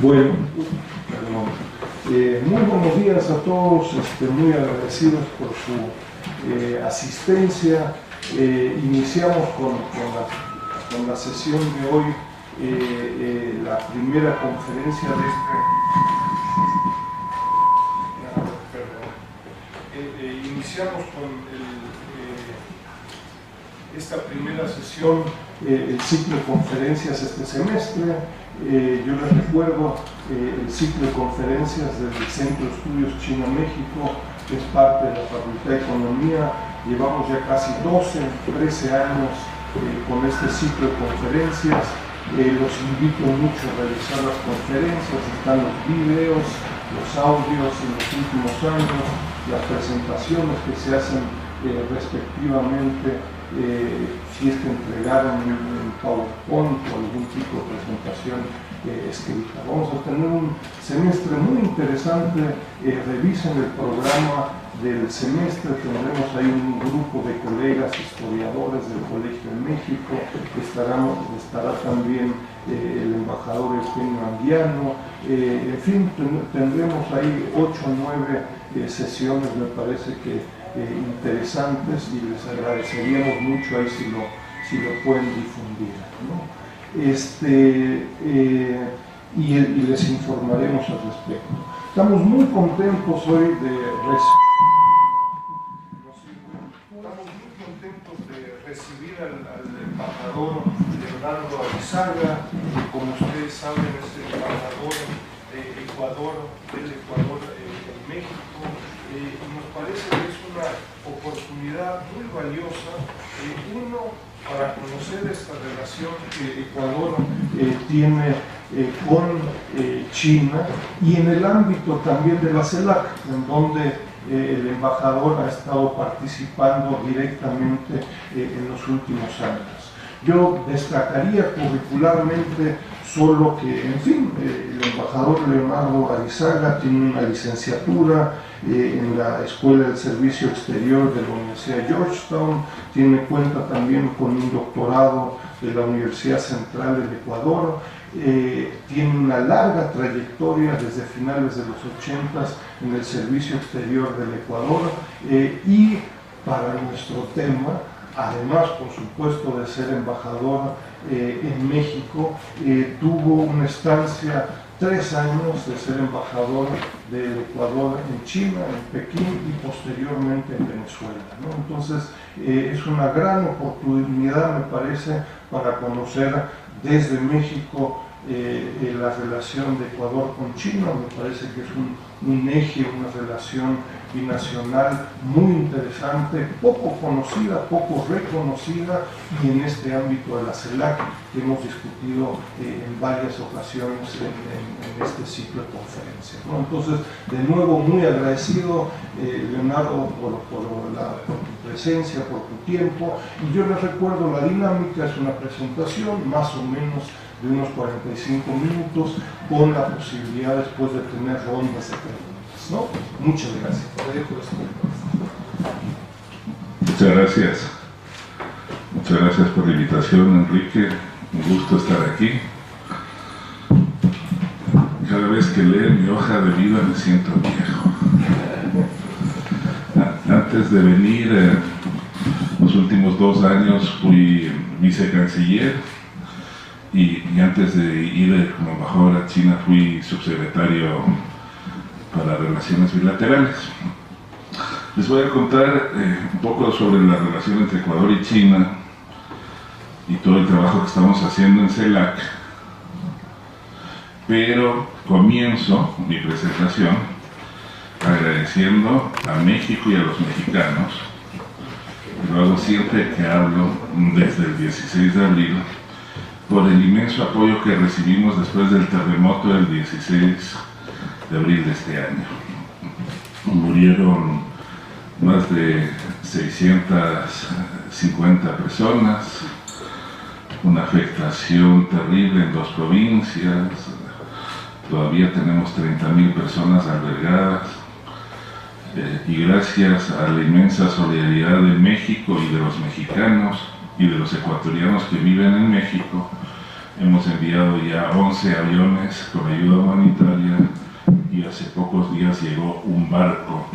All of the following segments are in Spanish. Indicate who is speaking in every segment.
Speaker 1: Bueno, muy buenos días a todos, muy agradecidos por su asistencia. Iniciamos con la sesión de hoy, la primera conferencia de iniciamos con esta primera sesión, el ciclo de conferencias este semestre. Yo les recuerdo el ciclo de conferencias del Centro de Estudios China-México, que es parte de la Facultad de Economía. Llevamos ya casi 13 años con este ciclo de conferencias. Los invito mucho a realizar las conferencias, están los videos, los audios en los últimos años, las presentaciones que se hacen respectivamente, si es que entregaron en PowerPoint o algún tipo de presentación escrita. Vamos a tener un semestre muy interesante. Revisen el programa del semestre, tendremos ahí un grupo de colegas historiadores del Colegio de México, estará también el embajador Eugenio Anguiano, en fin, tendremos ahí 8 o 9 sesiones, me parece que interesantes, y les agradeceríamos mucho ahí si lo pueden difundir, ¿no? Y les informaremos al respecto. Estamos muy contentos hoy de recibir al embajador Leonardo Arizaga, que, como ustedes saben, es el embajador del Ecuador en México. Nos parece que es una oportunidad muy valiosa, uno, para conocer esta relación que Ecuador tiene con China, y en el ámbito también de la CELAC, en donde el embajador ha estado participando directamente en los últimos años. Yo destacaría curricularmente solo que, en fin, el embajador Leonardo Arizaga tiene una licenciatura en la Escuela del Servicio Exterior de la Universidad de Georgetown, cuenta también con un doctorado de la Universidad Central del Ecuador, tiene una larga trayectoria desde finales de los 80s en el Servicio Exterior del Ecuador, y para nuestro tema, además, por supuesto, de ser embajador en México, tuvo una estancia 3 años de ser embajador del Ecuador en China, en Pekín y posteriormente en Venezuela, ¿no? Entonces, es una gran oportunidad, me parece, para conocer desde México la relación de Ecuador con China. Me parece que es un eje, una relación binacional muy interesante, poco conocida, poco reconocida, y en este ámbito de la CELAC que hemos discutido en varias ocasiones en este ciclo de conferencias, ¿no? Entonces, de nuevo, muy agradecido, Leonardo, por tu presencia, por tu tiempo. Y yo les recuerdo, la dinámica es una presentación más o menos de unos 45 minutos, con la posibilidad después de tener rondas de preguntas, ¿no? Muchas gracias.
Speaker 2: Muchas gracias. Muchas gracias por la invitación, Enrique. Un gusto estar aquí. Cada vez que leo mi hoja de vida me siento viejo. Antes de venir, los últimos 2 años fui vicecanciller, y antes de ir como embajador a China fui subsecretario para Relaciones Bilaterales. Les voy a contar un poco sobre la relación entre Ecuador y China y todo el trabajo que estamos haciendo en CELAC, pero comienzo mi presentación agradeciendo a México y a los mexicanos. Lo hago siempre que hablo desde el 16 de abril, por el inmenso apoyo que recibimos después del terremoto del 16 de abril de este año. Murieron más de 650 personas, una afectación terrible en 2 provincias, todavía tenemos 30.000 personas albergadas, y gracias a la inmensa solidaridad de México y de los mexicanos y de los ecuatorianos que viven en México, Hemos enviado ya 11 aviones con ayuda humanitaria y hace pocos días llegó un barco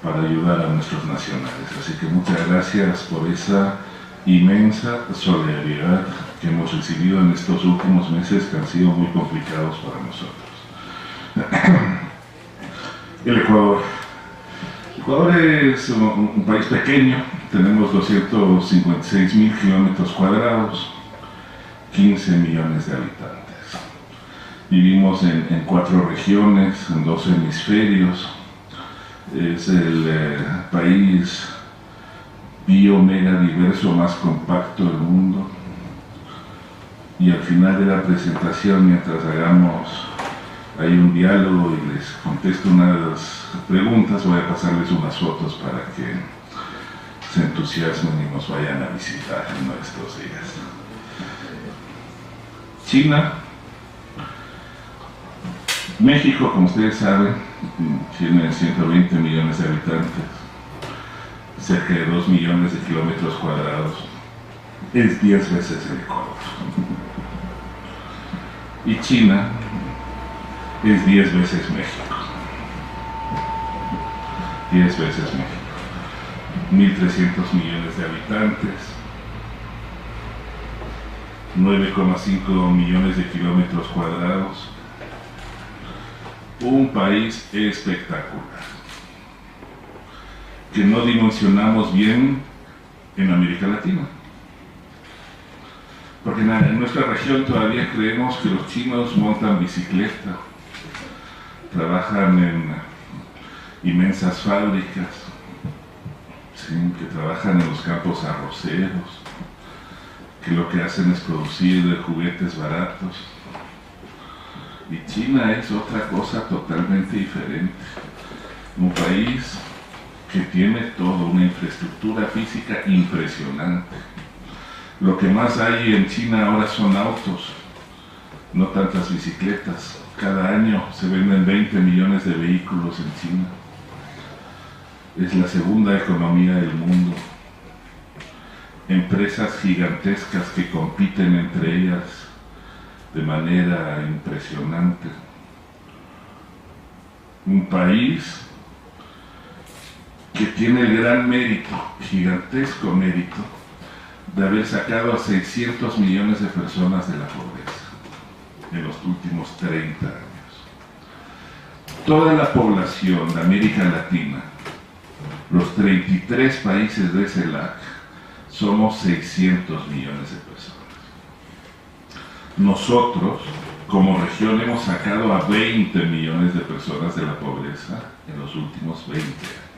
Speaker 2: para ayudar a nuestros nacionales. Así que muchas gracias por esa inmensa solidaridad que hemos recibido en estos últimos meses que han sido muy complicados para nosotros. El Ecuador. Ecuador es un país pequeño, tenemos 256.000 kilómetros cuadrados, 15 millones de habitantes. Vivimos en 4 regiones, en 2 hemisferios. Es el país bio-mega diverso más compacto del mundo. Y al final de la presentación, mientras hay un diálogo y les contesto unas preguntas, voy a pasarles unas fotos para que se entusiasmen y nos vayan a visitar en estos días. China. México, como ustedes saben, tiene 120 millones de habitantes, cerca de 2 millones de kilómetros cuadrados, es 10 veces el Ecuador. Y China es 10 veces México. 10 veces México. 1.300 millones de habitantes, 9,5 millones de kilómetros cuadrados. Un país espectacular, que no dimensionamos bien en América Latina. Porque en nuestra región todavía creemos que los chinos montan bicicleta, trabajan en inmensas fábricas, ¿sí? Que trabajan en los campos arroceros, que lo que hacen es producir juguetes baratos. Y China es otra cosa totalmente diferente. Un país que tiene toda una infraestructura física impresionante. Lo que más hay en China ahora son autos, no tantas bicicletas. Cada año se venden 20 millones de vehículos en China. Es la segunda economía del mundo. Empresas gigantescas que compiten entre ellas de manera impresionante. Un país que tiene el gran mérito, gigantesco mérito, de haber sacado a 600 millones de personas de la pobreza en los últimos 30 años. Toda la población de América Latina, los 33 países de CELAC, somos 600 millones de personas. Nosotros, como región, hemos sacado a 20 millones de personas de la pobreza en los últimos 20 años.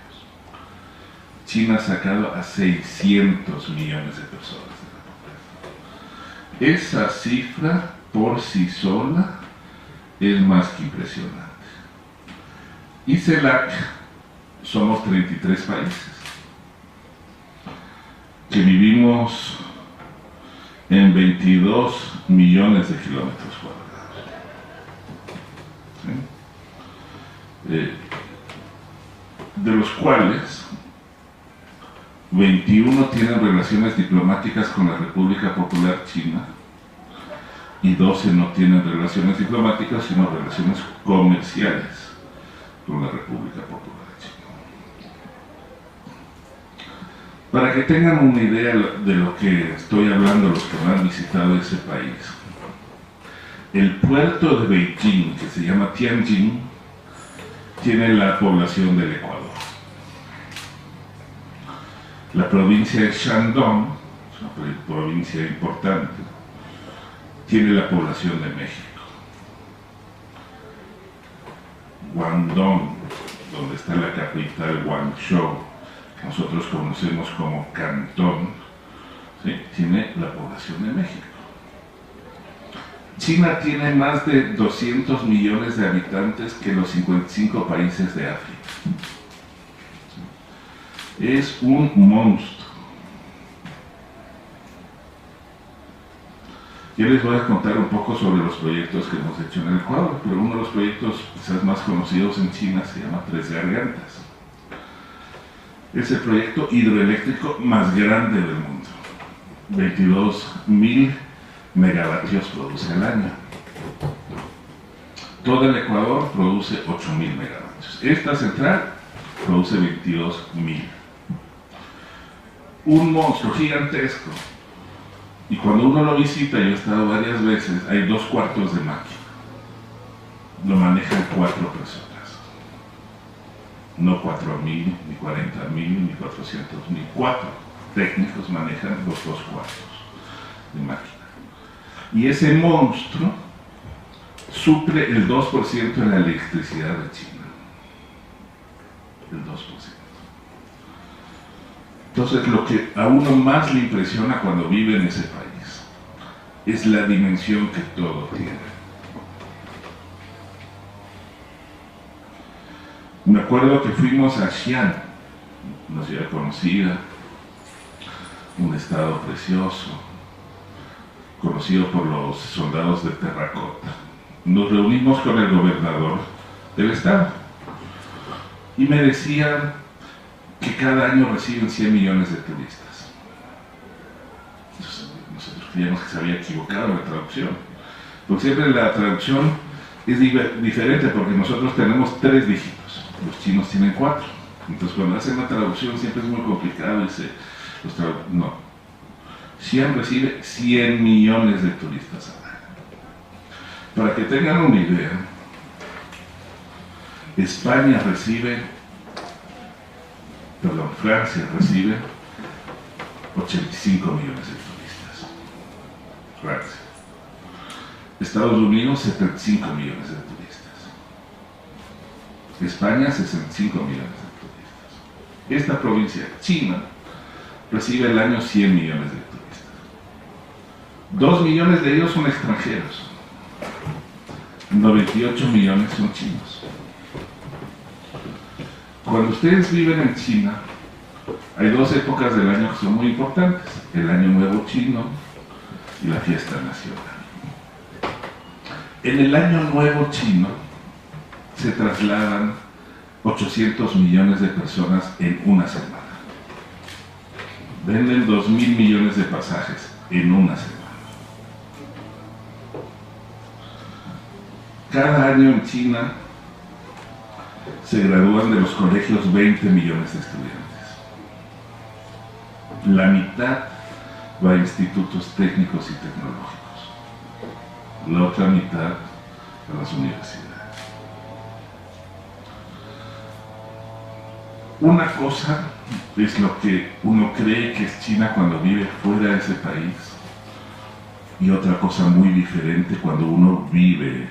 Speaker 2: China ha sacado a 600 millones de personas de la pobreza. Esa cifra por sí sola es más que impresionante. Y CELAC somos 33 países que vivimos en 22 millones de kilómetros cuadrados. ¿Sí? De los cuales 21 tienen relaciones diplomáticas con la República Popular China y 12 no tienen relaciones diplomáticas, sino relaciones comerciales con la República Popular China. Para que tengan una idea de lo que estoy hablando, los que no han visitado ese país, el puerto de Beijing, que se llama Tianjin, tiene la población del Ecuador. La provincia de Shandong, una provincia importante, tiene la población de México. Guangdong, donde está la capital Guangzhou, que nosotros conocemos como Cantón, ¿sí? Tiene la población de México. China tiene más de 200 millones de habitantes que los 55 países de África. Es un monstruo. Yo les voy a contar un poco sobre los proyectos que hemos hecho en el Ecuador, pero uno de los proyectos quizás más conocidos en China se llama Tres Gargantas. Es el proyecto hidroeléctrico más grande del mundo. 22.000 megavatios produce al año. Todo el Ecuador produce 8.000 megavatios. Esta central produce 22.000. Un monstruo gigantesco. Y cuando uno lo visita, yo he estado varias veces, hay 2 cuartos de máquina. Lo manejan 4 personas. No 4.000, ni 40.000, ni 400.000. 4 técnicos manejan los 2 cuartos de máquina. Y ese monstruo suple el 2% de la electricidad de China. El 2%. Entonces, lo que a uno más le impresiona cuando vive en ese país es la dimensión que todo tiene. Me acuerdo que fuimos a Xi'an, una ciudad conocida, un estado precioso, conocido por los soldados de terracota. Nos reunimos con el gobernador del estado y me decían que cada año reciben 100 millones de turistas. Entonces, nosotros creíamos que se había equivocado en la traducción, porque siempre la traducción es diferente, porque nosotros tenemos 3 dígitos, los chinos tienen 4. Entonces cuando hacen la traducción siempre es muy complicado y no. Xi'an recibe 100 millones de turistas al año. Para que tengan una idea, Francia recibe 85 millones de turistas. Francia. Estados Unidos, 75 millones de turistas. España, 65 millones de turistas. Esta provincia, China, recibe al año 100 millones de turistas. 2 millones de ellos son extranjeros. 98 millones son chinos. Cuando ustedes viven en China, hay 2 épocas del año que son muy importantes: el Año Nuevo Chino y la Fiesta Nacional. En el Año Nuevo Chino se trasladan 800 millones de personas en una semana. Venden 2.000 millones de pasajes en una semana. Cada año en China se gradúan de los colegios 20 millones de estudiantes. La mitad va a institutos técnicos y tecnológicos. La otra mitad a las universidades. Una cosa es lo que uno cree que es China cuando vive fuera de ese país, y otra cosa muy diferente cuando uno vive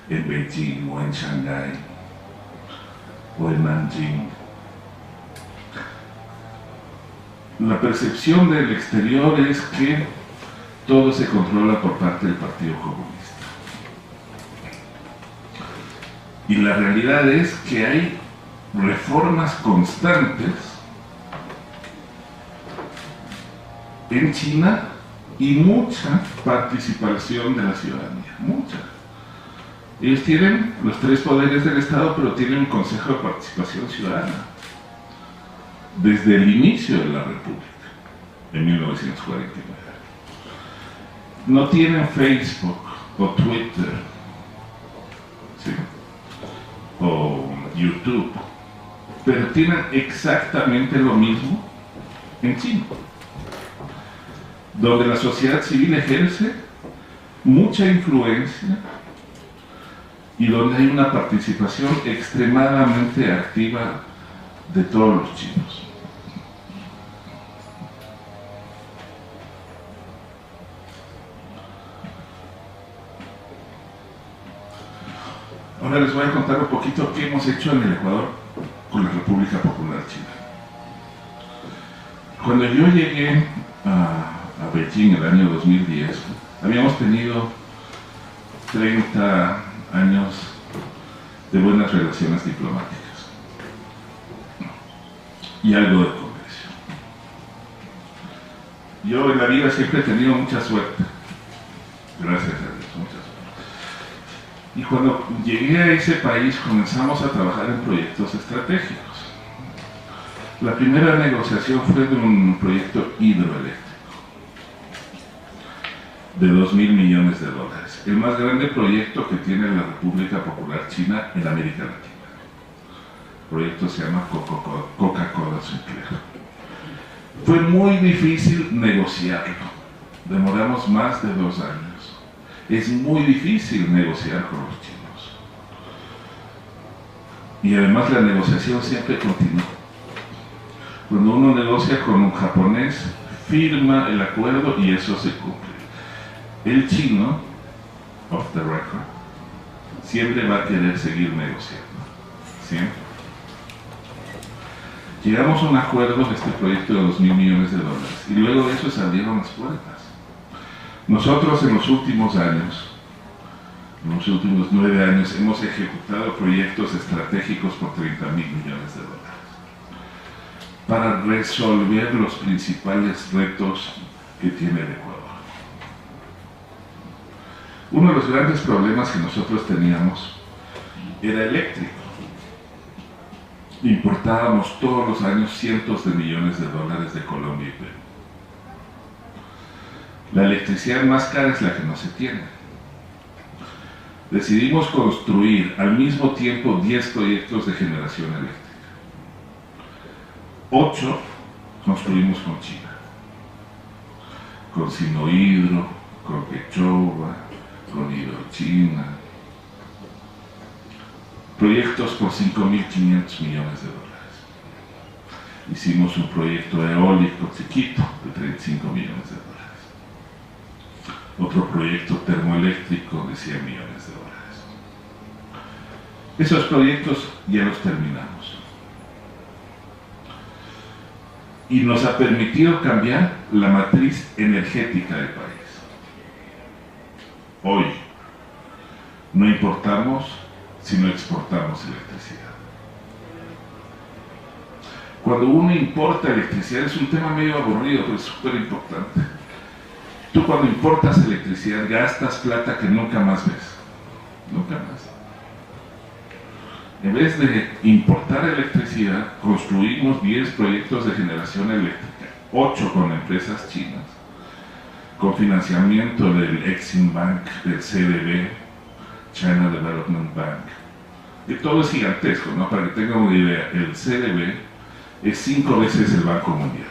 Speaker 2: en Beijing o en Shanghái o en Nanjing. La percepción del exterior es que todo se controla por parte del Partido Comunista. Y la realidad es que hay reformas constantes en China y mucha participación de la ciudadanía, mucha. Ellos tienen los 3 poderes del Estado, pero tienen un Consejo de Participación Ciudadana desde el inicio de la República, en 1949. No tienen Facebook o Twitter, ¿sí?, o YouTube, pero tienen exactamente lo mismo en China, donde la sociedad civil ejerce mucha influencia y donde hay una participación extremadamente activa de todos los chinos. Ahora les voy a contar un poquito qué hemos hecho en el Ecuador con la República Popular China. Cuando yo llegué a Beijing en el año 2010, habíamos tenido 30 años de buenas relaciones diplomáticas y algo de comercio. Yo en la vida siempre he tenido mucha suerte, gracias a Dios, mucha suerte. Y cuando llegué a ese país comenzamos a trabajar en proyectos estratégicos. La primera negociación fue de un proyecto hidroeléctrico. de 2.000 millones de dólares. El más grande proyecto que tiene la República Popular China en América Latina. El proyecto se llama Coca-Cola Sinclair. Fue muy difícil negociarlo. Demoramos más de 2 años. Es muy difícil negociar con los chinos. Y además la negociación siempre continúa. Cuando uno negocia con un japonés, firma el acuerdo y eso se cumple. El chino, off the record, siempre va a querer seguir negociando. Siempre. Llegamos a un acuerdo de este proyecto de 2.000 millones de dólares y luego de eso se abrieron las puertas. Nosotros en los últimos años, en los últimos 9 años, hemos ejecutado proyectos estratégicos por 30.000 millones de dólares para resolver los principales retos que tiene el Ecuador. Uno de los grandes problemas que nosotros teníamos era eléctrico. Importábamos todos los años cientos de millones de dólares de Colombia y Perú. La electricidad más cara es la que no se tiene. Decidimos construir al mismo tiempo 10 proyectos de generación eléctrica. 8 construimos con China, con Sinohydro, con Quechua, con Hidrochina. Proyectos por 5.500 millones de dólares. Hicimos un proyecto eólico chiquito de 35 millones de dólares. Otro proyecto termoeléctrico de 100 millones de dólares. Esos proyectos ya los terminamos. Y nos ha permitido cambiar la matriz energética del país. Hoy no importamos, sino exportamos electricidad. Cuando uno importa electricidad es un tema medio aburrido, pero es súper importante. Tú cuando importas electricidad gastas plata que nunca más ves. Nunca más. En vez de importar electricidad, construimos 10 proyectos de generación eléctrica, 8 con empresas chinas, con financiamiento del Exim Bank, del CDB, China Development Bank. Y todo es gigantesco, ¿no? Para que tengan una idea, el CDB es 5 veces el Banco Mundial.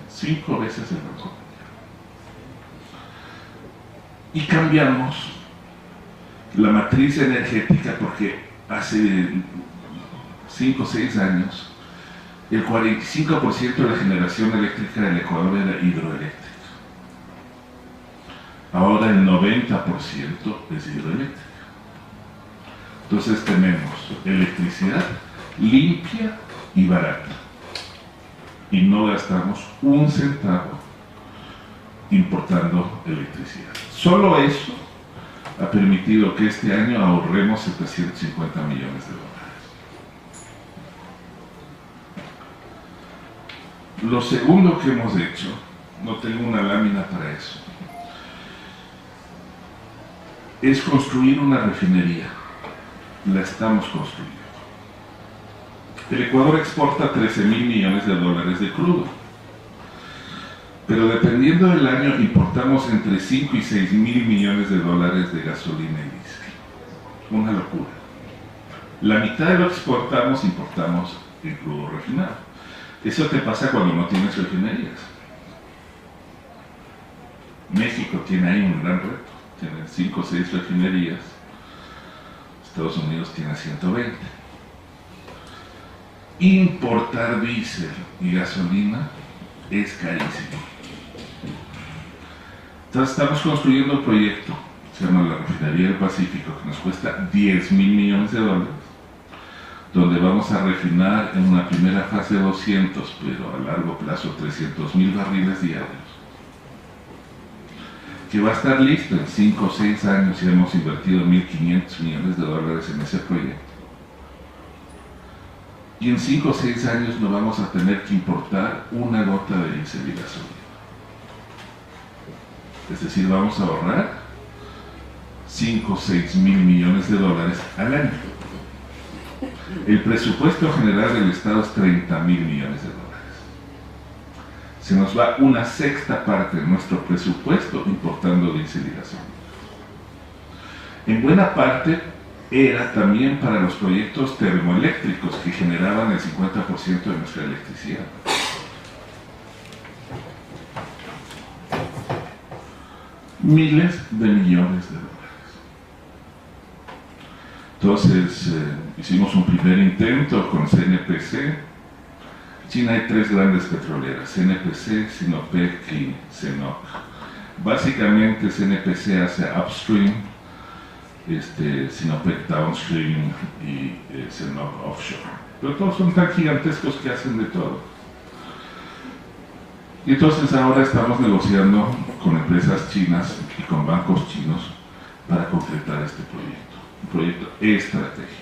Speaker 2: 5 veces el Banco Mundial. Y cambiamos la matriz energética porque hace 5 o 6 años el 45% de la generación eléctrica del Ecuador era hidroeléctrica. Ahora el 90% es hidroeléctrica. Entonces tenemos electricidad limpia y barata. Y no gastamos un centavo importando electricidad. Solo eso ha permitido que este año ahorremos 750 millones de dólares. Lo segundo que hemos hecho, no tengo una lámina para eso, es construir una refinería. La estamos construyendo. El Ecuador exporta 13.000 millones de dólares de crudo, pero dependiendo del año importamos entre 5 y 6.000 millones de dólares de gasolina y diésel. Una locura. La mitad de lo que exportamos, importamos en crudo refinado. Eso te pasa cuando no tienes refinerías. México tiene ahí un gran reto. Tiene 5 o 6 refinerías. Estados Unidos tiene 120. Importar diésel y gasolina es carísimo. Entonces estamos construyendo un proyecto, se llama la Refinería del Pacífico, que nos cuesta 10.000 millones de dólares, donde vamos a refinar en una primera fase 200, pero a largo plazo 300.000 barriles diarios, que va a estar listo en 5 o 6 años y hemos invertido 1.500 millones de dólares en ese proyecto. Y en 5 o 6 años no vamos a tener que importar una gota de diésel y gasolina. Es decir, vamos a ahorrar 5 o 6 mil millones de dólares al año. El presupuesto general del Estado es 30.000 millones de dólares. se nos va una sexta parte de nuestro presupuesto importando incieración. En buena parte era también para los proyectos termoeléctricos que generaban el 50% de nuestra electricidad. Miles de millones de dólares. Entonces, hicimos un primer intento con CNPC. En China hay tres grandes petroleras, CNPC, Sinopec y CNOOC. Básicamente CNPC hace upstream, Sinopec downstream y CNOOC offshore. Pero todos son tan gigantescos que hacen de todo. Y entonces ahora estamos negociando con empresas chinas y con bancos chinos para concretar este proyecto, un proyecto estratégico.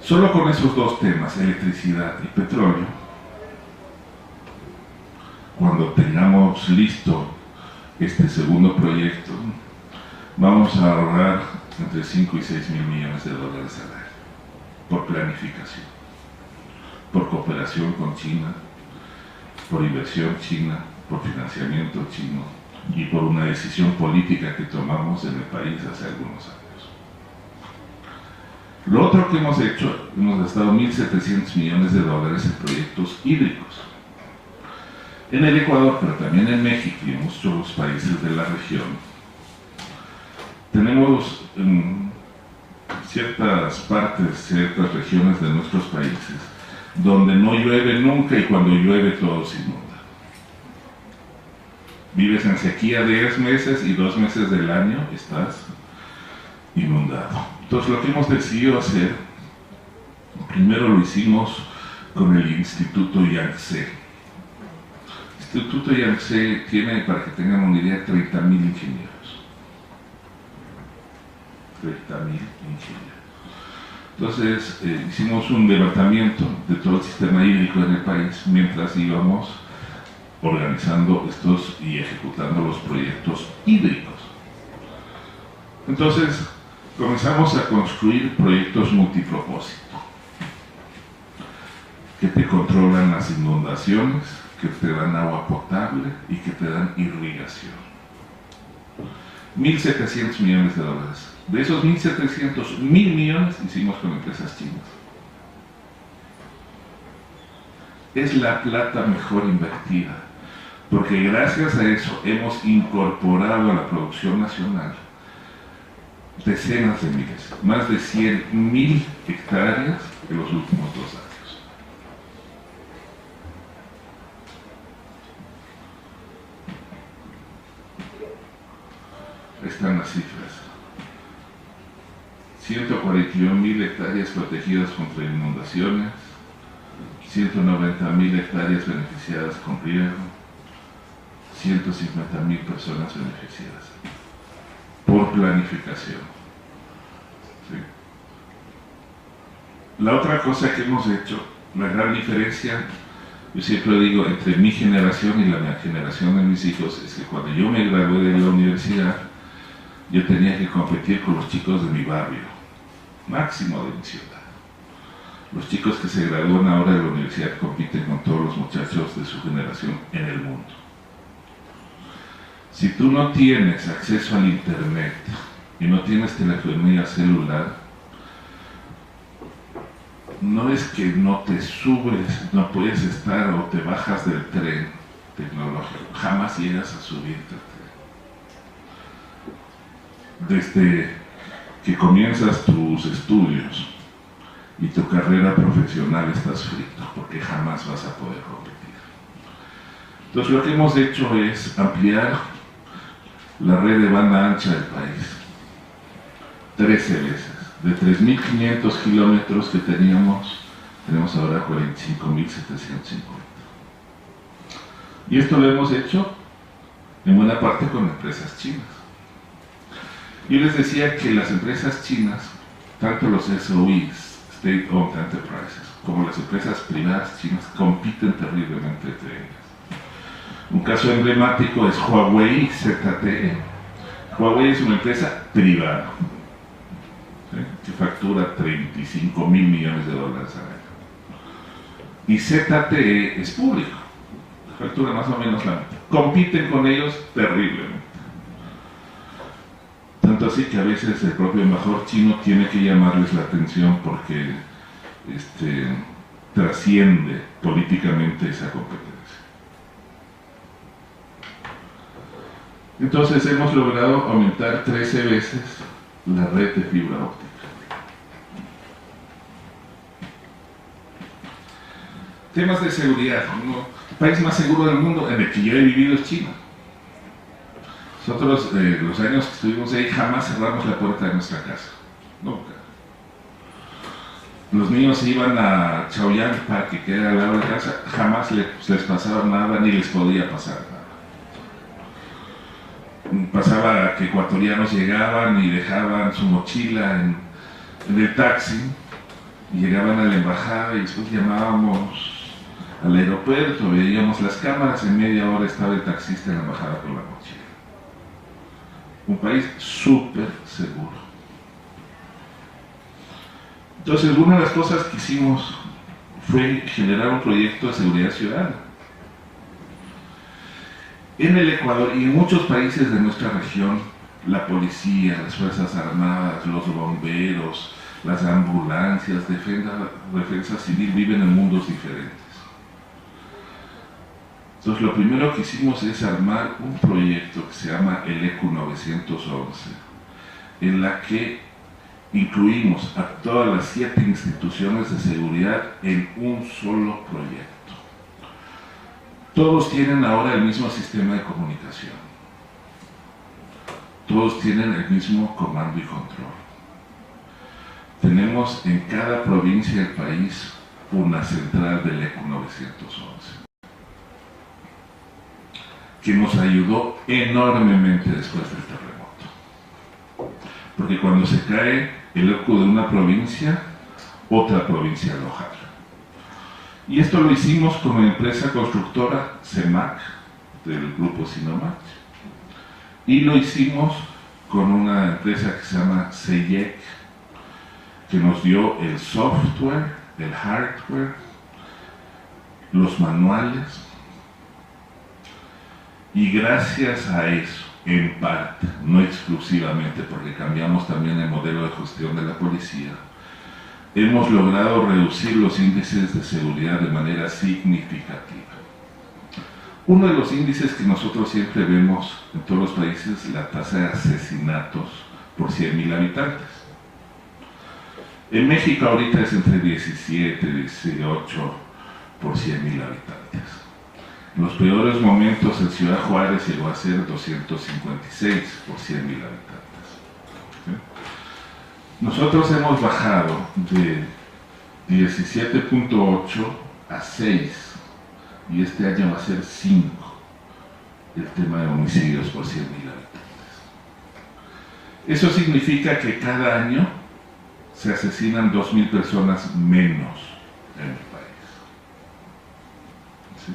Speaker 2: Solo con esos dos temas, electricidad y petróleo, cuando tengamos listo este segundo proyecto, vamos a ahorrar entre 5 y 6 mil millones de dólares al año, por planificación, por cooperación con China, por inversión china, por financiamiento chino y por una decisión política que tomamos en el país hace algunos años. Lo otro que hemos hecho, hemos gastado 1.700 millones de dólares en proyectos hídricos. En el Ecuador, pero también en México y en muchos países de la región, tenemos en ciertas partes, ciertas regiones de nuestros países, donde no llueve nunca y cuando llueve todo se inunda. Vives en sequía 10 meses y 2 meses del año estás inundado. Entonces lo que hemos decidido hacer, primero lo hicimos con el Instituto Yangtze. El Instituto Yangtze tiene, para que tengan una idea, 30.000 ingenieros. 30.000 ingenieros. Entonces hicimos un levantamiento de todo el sistema hídrico en el país mientras íbamos organizando estos y ejecutando los proyectos hídricos. Entonces comenzamos a construir proyectos multipropósito que te controlan las inundaciones, que te dan agua potable y que te dan irrigación. 1.700 millones de dólares. De esos 1.700, 1.000 millones hicimos con empresas chinas. Es la plata mejor invertida, porque gracias a eso hemos incorporado a la producción nacional decenas de miles, más de 100.000 hectáreas en los últimos 2 años. Están las cifras. 141.000 hectáreas protegidas contra inundaciones, 190.000 hectáreas beneficiadas con riego, 150.000 personas beneficiadas por planificación. ¿Sí? La otra cosa que hemos hecho, la gran diferencia, yo siempre digo, entre mi generación y la generación de mis hijos, es que cuando yo me gradué de la universidad, yo tenía que competir con los chicos de mi barrio, máximo de mi ciudad. Los chicos que se gradúan ahora de la universidad compiten con todos los muchachos de su generación en el mundo. Si tú no tienes acceso al internet y no tienes telefonía celular, no es que no te subes, no puedes estar o te bajas del tren tecnológico, jamás llegas a subirte al tren. Desde que comienzas tus estudios y tu carrera profesional estás frito, porque jamás vas a poder competir. Entonces lo que hemos hecho es ampliar la red de banda ancha del país 13 veces. De 3.500 kilómetros que tenemos ahora 45.750. Y esto lo hemos hecho en buena parte con empresas chinas. Yo les decía que las empresas chinas, tanto los SOEs, State Owned Enterprises, como las empresas privadas chinas, compiten terriblemente entre ellas. Un caso emblemático es Huawei ZTE. Huawei es una empresa privada, ¿sí?, que factura 35.000 millones de dólares al año. y ZTE es público, factura más o menos la mitad. Compiten con ellos terriblemente. Tanto así que a veces el propio embajador chino tiene que llamarles la atención porque trasciende políticamente esa competencia. Entonces hemos logrado aumentar 13 veces la red de fibra óptica. Temas de seguridad. El país más seguro del mundo en el que yo he vivido es China. Nosotros, los años que estuvimos ahí, jamás cerramos la puerta de nuestra casa. Nunca. Los niños se iban a Chaoyang Park, que era al lado de casa, jamás les pasaba nada ni les podía pasar nada. Pasaba que ecuatorianos llegaban y dejaban su mochila en el taxi y llegaban a la embajada y después llamábamos al aeropuerto, veíamos las cámaras, en media hora estaba el taxista en la embajada con la mochila. Un país súper seguro. Entonces, una de las cosas que hicimos fue generar un proyecto de seguridad ciudadana. En el Ecuador y en muchos países de nuestra región, la policía, las fuerzas armadas, los bomberos, las ambulancias, defensa civil viven en mundos diferentes. Entonces, lo primero que hicimos es armar un proyecto que se llama el ECU 911, en la que incluimos a todas las 7 instituciones de seguridad en un solo proyecto. Todos tienen ahora el mismo sistema de comunicación. Todos tienen el mismo comando y control. Tenemos en cada provincia del país una central del ECU 911, que nos ayudó enormemente después del terremoto. Porque cuando se cae el ECU de una provincia, otra provincia lo jala. Y esto lo hicimos con la empresa constructora CEMAC, del grupo Sinomac, y lo hicimos con una empresa que se llama CEIEC, que nos dio el software, el hardware, los manuales, y gracias a eso, en parte, no exclusivamente, porque cambiamos también el modelo de gestión de la policía, hemos logrado reducir los índices de seguridad de manera significativa. Uno de los índices que nosotros siempre vemos en todos los países es la tasa de asesinatos por 100.000 habitantes. En México ahorita es entre 17 y 18 por 100.000 habitantes. En los peores momentos en Ciudad Juárez llegó a ser 256 por 100.000 habitantes. ¿Sí? Nosotros hemos bajado de 17.8 a 6, y este año va a ser 5 el tema de homicidios por 100.000 habitantes. Eso significa que cada año se asesinan 2.000 personas menos en el país. ¿Sí?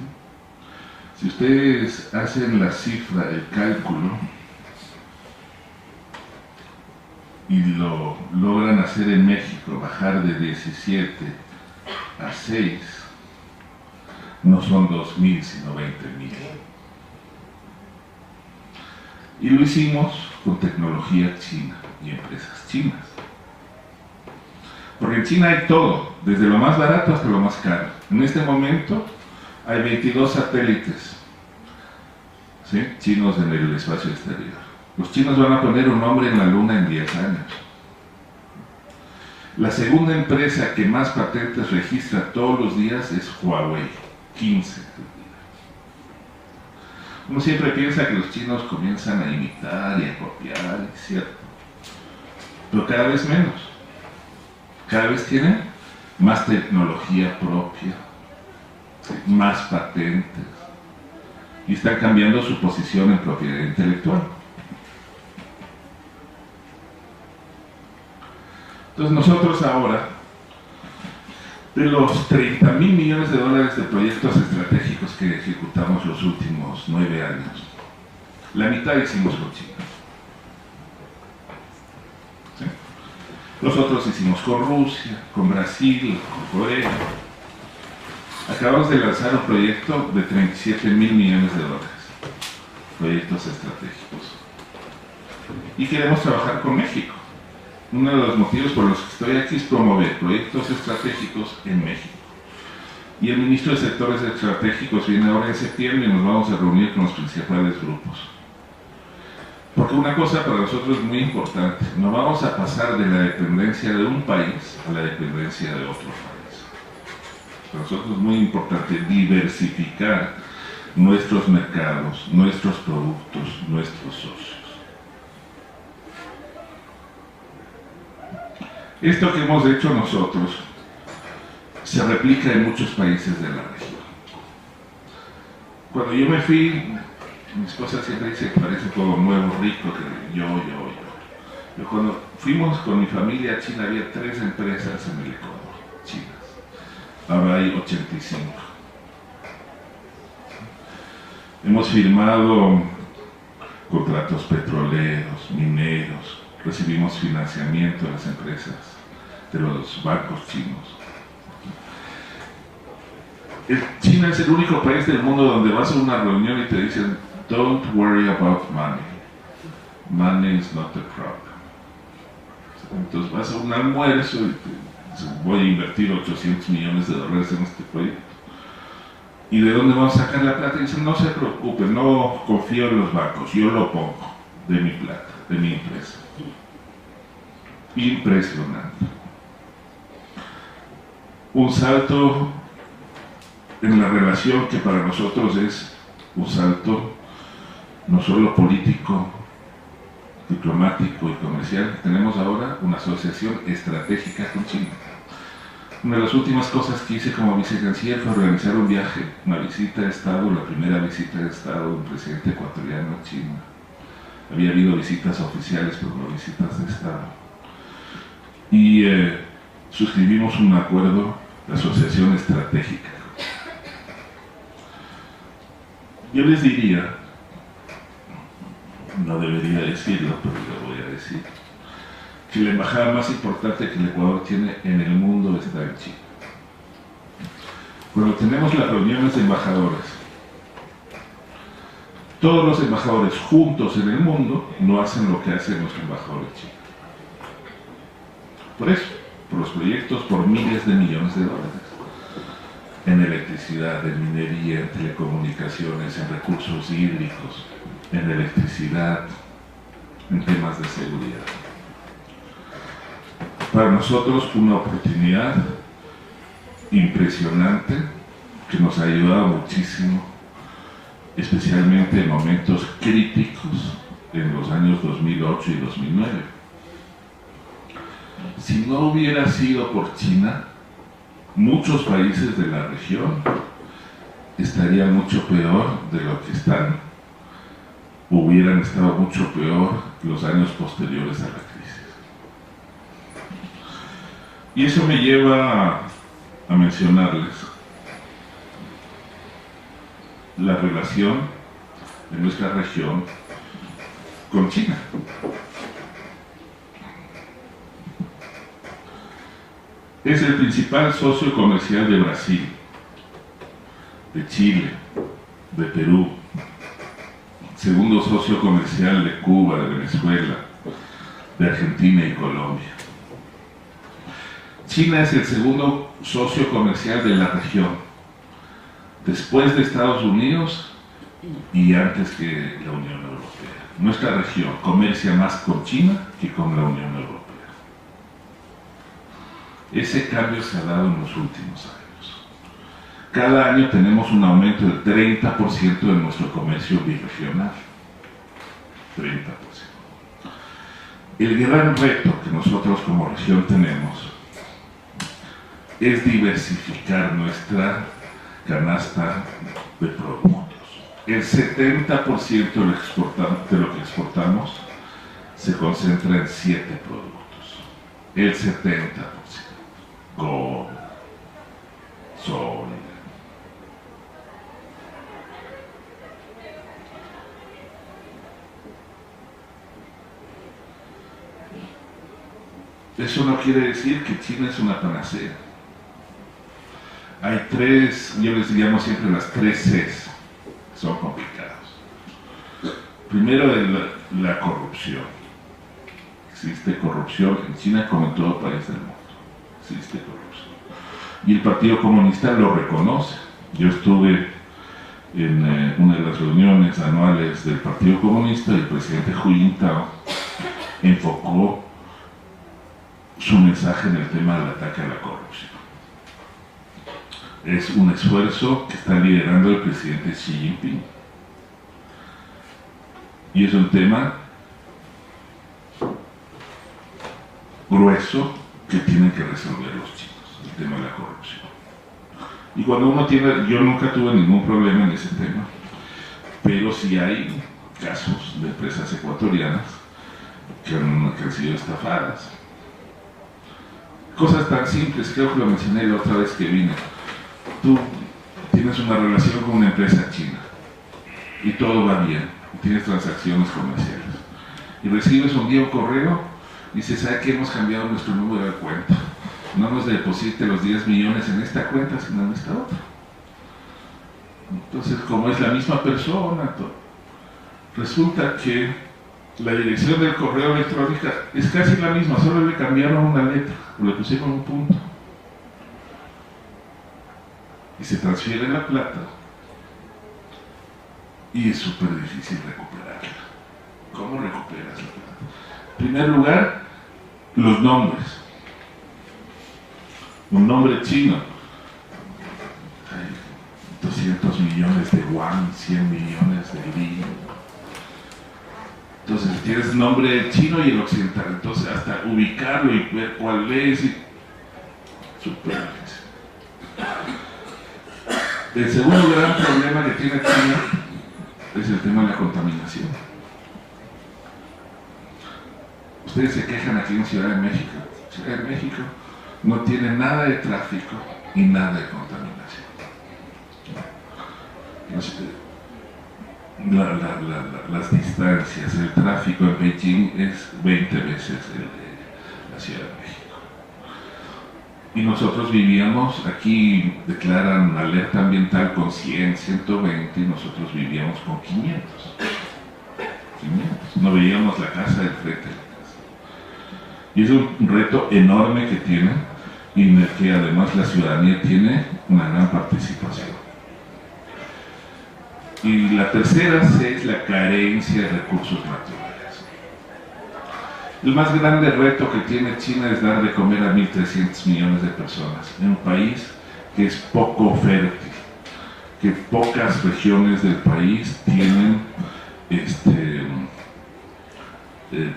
Speaker 2: Si ustedes hacen la cifra, el cálculo, y lo logran hacer en México, bajar de 17 a 6, no son 2.000 sino 20.000. Y lo hicimos con tecnología china y empresas chinas. Porque en China hay todo, desde lo más barato hasta lo más caro. En este momento hay 22 satélites, ¿sí?, chinos en el espacio exterior. Los chinos van a poner un hombre en la luna en 10 años. La segunda empresa que más patentes registra todos los días es Huawei, 15. Uno siempre piensa que los chinos comienzan a imitar y a copiar, es cierto, pero cada vez menos. Cada vez tienen más tecnología propia, más patentes, y están cambiando su posición en propiedad intelectual. Entonces nosotros ahora, de los 30.000 millones de dólares de proyectos estratégicos que ejecutamos los últimos 9 años, la mitad hicimos con China. ¿Sí? Los otros hicimos con Rusia, con Brasil, con Corea. Acabamos de lanzar un proyecto de 37.000 millones de dólares, proyectos estratégicos. Y queremos trabajar con México. Uno de los motivos por los que estoy aquí es promover proyectos estratégicos en México. Y el ministro de Sectores Estratégicos viene ahora en septiembre y nos vamos a reunir con los principales grupos. Porque una cosa para nosotros es muy importante, no vamos a pasar de la dependencia de un país a la dependencia de otro país. Para nosotros es muy importante diversificar nuestros mercados, nuestros productos, nuestros socios. Esto que hemos hecho nosotros se replica en muchos países de la región. Cuando yo me fui, mi esposa siempre dice que parece todo nuevo, rico, que yo. Cuando fuimos con mi familia a China había 3 empresas en el Ecuador, chinas. Ahora hay 85. Hemos firmado contratos petroleros, mineros, recibimos financiamiento de las empresas, de los bancos chinos. China es el único país del mundo donde vas a una reunión y te dicen don't worry about money. Money is not the problem. Entonces vas a un almuerzo y te dices, voy a invertir 800 millones de dólares en este proyecto. ¿Y de dónde vamos a sacar la plata? Y dicen, no se preocupen, no confío en los bancos, yo lo pongo de mi plata, de mi empresa. Impresionante. Un salto en la relación que para nosotros es un salto no solo político, diplomático y comercial. Tenemos ahora una asociación estratégica con China. Una de las últimas cosas que hice como vicecanciller fue organizar un viaje, una visita de Estado, la primera visita de Estado de un presidente ecuatoriano a China. Había habido visitas oficiales, pero no visitas de Estado. Y suscribimos un acuerdo de asociación estratégica. Yo les diría, no debería decirlo, pero lo voy a decir, que la embajada más importante que el Ecuador tiene en el mundo está en China. Cuando tenemos las reuniones de embajadores, todos los embajadores juntos en el mundo no hacen lo que hace nuestro embajador en China. Por eso, por los proyectos, por miles de millones de dólares. En electricidad, en minería, en telecomunicaciones, en recursos hídricos, en electricidad, en temas de seguridad. Para nosotros una oportunidad impresionante que nos ha ayudado muchísimo, especialmente en momentos críticos en los años 2008 y 2009. Si no hubiera sido por China, muchos países de la región estarían mucho peor de lo que están, hubieran estado mucho peor los años posteriores a la crisis. Y eso me lleva a mencionarles la relación de nuestra región con China. Es el principal socio comercial de Brasil, de Chile, de Perú, segundo socio comercial de Cuba, de Venezuela, de Argentina y Colombia. China es el segundo socio comercial de la región, después de Estados Unidos y antes que la Unión Europea. Nuestra región comercia más con China que con la Unión Europea. Ese cambio se ha dado en los últimos años. Cada año tenemos un aumento del 30% de nuestro comercio birregional. 30%. El gran reto que nosotros como región tenemos es diversificar nuestra canasta de productos. El 70% de lo que exportamos se concentra en 7 productos. El 70%. Gold, soya. Eso no quiere decir que China es una panacea. hay tres, yo les llamo siempre las tres Cs, son complicados. Primero, la corrupción. Existe corrupción en China como en todo país del mundo. Existe corrupción. Y el Partido Comunista lo reconoce. Yo estuve en una de las reuniones anuales del Partido Comunista y el presidente Hu Jintao enfocó su mensaje en el tema del ataque a la corrupción. Es un esfuerzo que está liderando el presidente Xi Jinping. Y es un tema grueso que tienen que resolver los chinos, el tema de la corrupción. Y cuando uno tiene, yo nunca tuve ningún problema en ese tema, pero sí hay casos de empresas ecuatorianas que han sido estafadas. Cosas tan simples, creo que lo mencioné la otra vez que vine. Tú tienes una relación con una empresa china y todo va bien, y tienes transacciones comerciales. Y recibes un día un correo y dices, ¿sabe que hemos cambiado nuestro número de cuenta? No nos deposite los 10 millones en esta cuenta, sino en esta otra. Entonces, como es la misma persona, resulta que la dirección del correo electrónico es casi la misma, solo le cambiaron una letra, o le pusieron un punto. Y se transfiere la plata y es súper difícil recuperarla. ¿Cómo recuperas la plata? En primer lugar, los nombres. Un nombre chino, hay 200 millones de yuan, 100 millones de li. Entonces tienes nombre chino y el occidental, entonces hasta ubicarlo y ver cuál es, súper difícil. El segundo gran problema que tiene China es el tema de la contaminación. Ustedes se quejan aquí en Ciudad de México. Ciudad de México no tiene nada de tráfico y nada de contaminación. Las distancias, el tráfico en Beijing es 20 veces el de la Ciudad de México. Y nosotros vivíamos, aquí declaran alerta ambiental con 100, 120, y nosotros vivíamos con 500. No veíamos la casa del frente de la casa. Y es un reto enorme que tienen, y en el que además la ciudadanía tiene una gran participación. Y la tercera C es la carencia de recursos naturales. El más grande reto que tiene China es dar de comer a 1.300 millones de personas en un país que es poco fértil, que pocas regiones del país tienen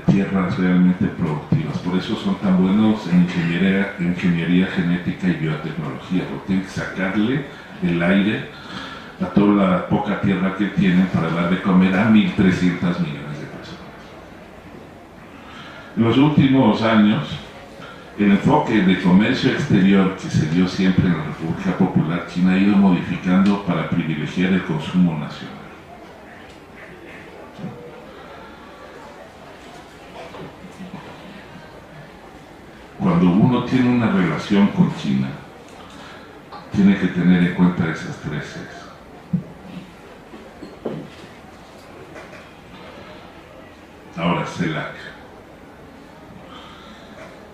Speaker 2: tierras realmente productivas. Por eso son tan buenos en ingeniería genética y biotecnología, porque tienen que sacarle el aire a toda la poca tierra que tienen para dar de comer a 1.300 millones de personas. En los últimos años, el enfoque de comercio exterior que se dio siempre en la República Popular China ha ido modificando para privilegiar el consumo nacional. Cuando uno tiene una relación con China, tiene que tener en cuenta esas tres Cs. Ahora, CELAC.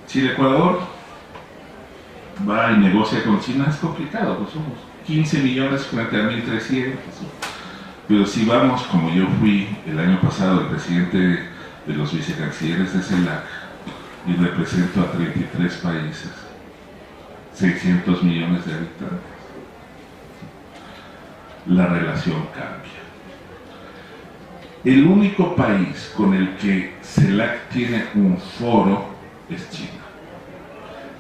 Speaker 2: Chile-Ecuador va y negocia con China, es complicado, pues somos 15 millones frente a 1.300. Pero si vamos, como yo fui el año pasado el presidente de los vicecancilleres de CELAC, y represento a 33 países, 600 millones de habitantes, la relación cambia. El único país con el que CELAC tiene un foro es China.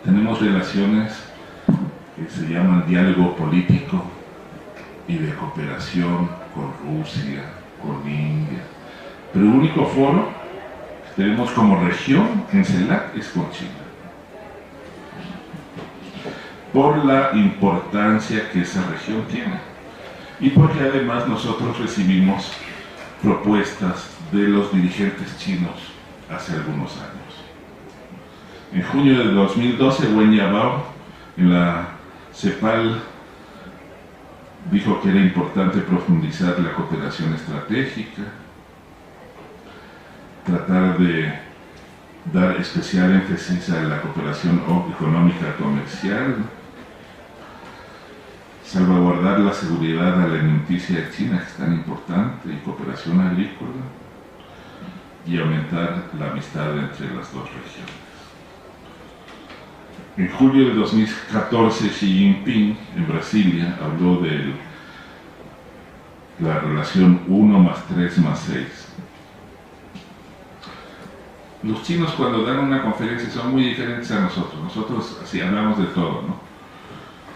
Speaker 2: Tenemos relaciones que se llaman diálogo político y de cooperación con Rusia, con India, pero el único foro tenemos como región en CELAC es con China, por la importancia que esa región tiene y porque además nosotros recibimos propuestas de los dirigentes chinos hace algunos años. En junio de 2012, Wen Jiabao, en la CEPAL Dijo que era importante profundizar la cooperación estratégica, tratar de dar especial énfasis a la cooperación económica comercial, salvaguardar la seguridad alimenticia de China, que es tan importante, y cooperación agrícola, y aumentar la amistad entre las dos regiones. En julio de 2014, Xi Jinping, en Brasilia, habló de la relación 1+3+6. Los chinos, cuando dan una conferencia, son muy diferentes a nosotros. Nosotros así hablamos de todo, ¿no?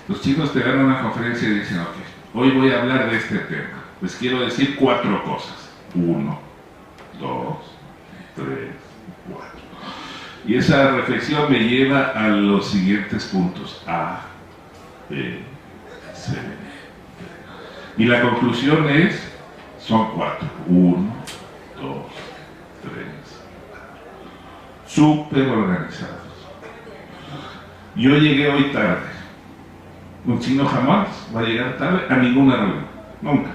Speaker 2: Los chinos te dan una conferencia y dicen, ok, hoy voy a hablar de este tema. Les quiero decir 4 cosas. 1, 2, 3, 4. Y esa reflexión me lleva a los siguientes puntos. A, B, C, D. Y la conclusión es, son 4. 1, 2, 3, 4. Súper organizados. Yo llegué hoy tarde. Un chino jamás va a llegar tarde a ninguna reunión. Nunca.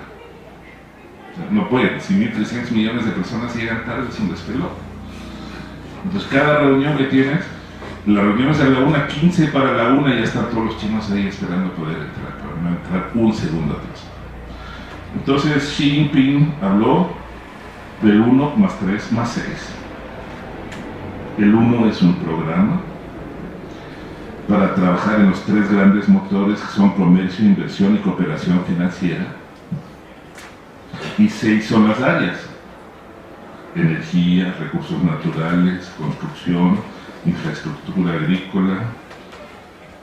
Speaker 2: O sea, no puede. Si 1.300 millones de personas llegan tarde, es un despelote. Entonces, cada reunión que tienes, la reunión es a la 1:15, para la 1 ya están todos los chinos ahí esperando poder entrar, para no entrar un segundo atrás. Entonces, Xi Jinping habló del 1+3+6. El 1 es un programa para trabajar en los 3 grandes motores que son comercio, inversión y cooperación financiera. Y 6 son las áreas: energía, recursos naturales, construcción, infraestructura agrícola,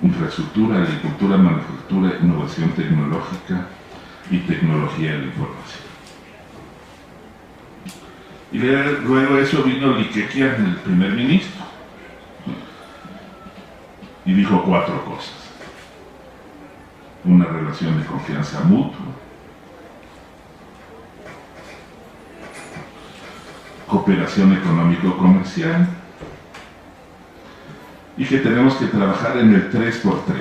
Speaker 2: agricultura, manufactura, innovación tecnológica y tecnología de la información. Y luego de eso vino Li Keqiang, el primer ministro, y dijo 4 cosas: una relación de confianza mutua, cooperación económico-comercial, y que tenemos que trabajar en el 3x3.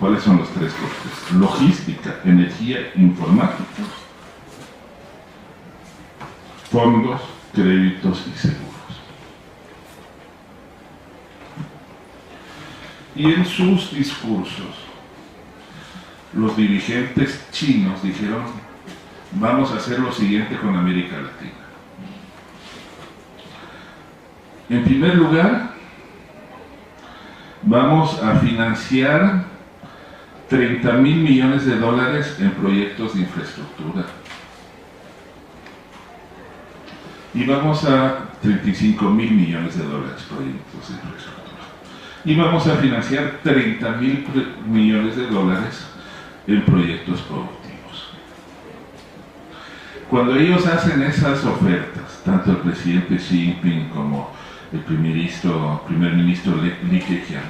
Speaker 2: ¿Cuáles son los 3x3? Logística, energía, informática, fondos, créditos y seguros. Y en sus discursos, los dirigentes chinos dijeron: vamos a hacer lo siguiente con América Latina. En primer lugar, vamos a financiar $30.000 millones en proyectos de infraestructura. Y vamos a $35.000 millones proyectos de infraestructura. Y vamos a financiar $30.000 millones en proyectos productivos. Cuando ellos hacen esas ofertas, tanto el presidente Xi Jinping como el primer ministro Li Keqiang,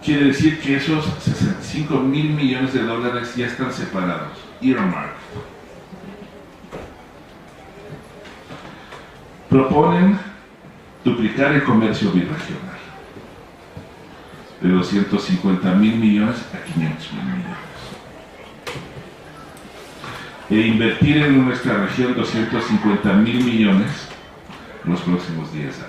Speaker 2: quiere decir que esos $65.000 millones ya están separados, earmarked. Proponen duplicar el comercio birregional de $250.000 millones a $500.000 millones, e invertir en nuestra región $250.000 millones en los próximos 10 años.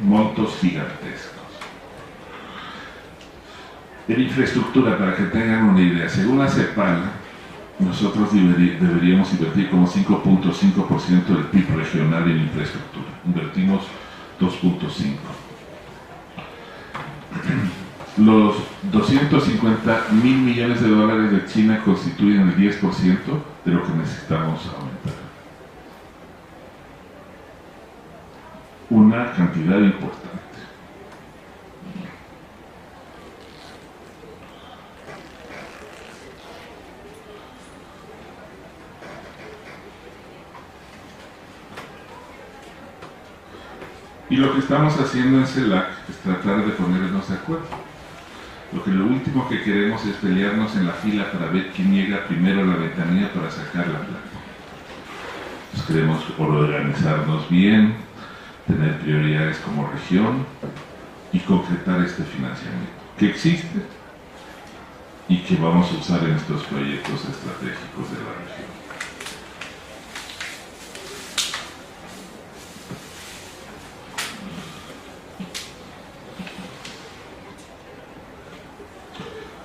Speaker 2: Montos gigantescos. En infraestructura, para que tengan una idea, según la CEPAL, nosotros deberíamos invertir como 5.5% del PIB regional en infraestructura. Invertimos 2.5%. Los $250.000 millones de China constituyen el 10% de lo que necesitamos aumentar. Una cantidad importante. Y lo que estamos haciendo en CELAC es tratar de ponernos de acuerdo. Lo último que queremos es pelearnos en la fila para ver quién llega primero a la ventanilla para sacar la plata. Entonces queremos organizarnos bien, tener prioridades como región y concretar este financiamiento que existe y que vamos a usar en estos proyectos estratégicos de la región.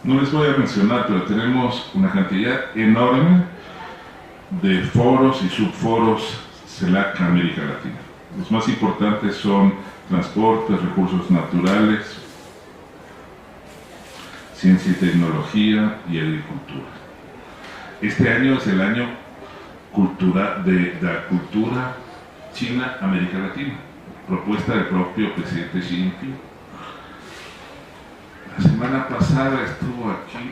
Speaker 2: No les voy a mencionar, pero tenemos una cantidad enorme de foros y subforos CELAC América Latina. Los más importantes son transportes, recursos naturales, ciencia y tecnología y agricultura. Este año es el año de la cultura China América Latina, propuesta del propio presidente Xi Jinping. La semana pasada estuvo aquí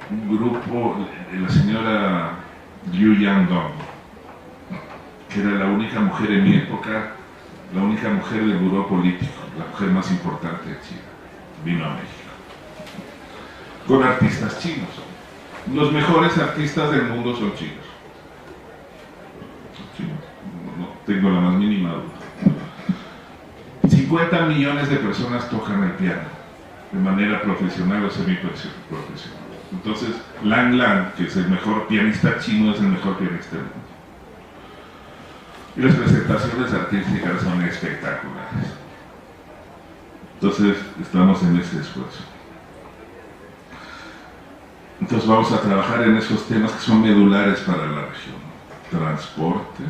Speaker 2: un grupo de la señora Liu Yangdong, que era la única mujer en mi época, la única mujer del buró político, la mujer más importante de China, vino a México, con artistas chinos. Los mejores artistas del mundo son chinos. No tengo la más mínima duda. 50 millones de personas tocan el piano de manera profesional o semiprofesional. Entonces, Lang Lang, que es el mejor pianista chino, es el mejor pianista del mundo. Y las presentaciones artísticas son espectaculares. Entonces, estamos en ese esfuerzo. Entonces, vamos a trabajar en esos temas que son medulares para la región: transporte,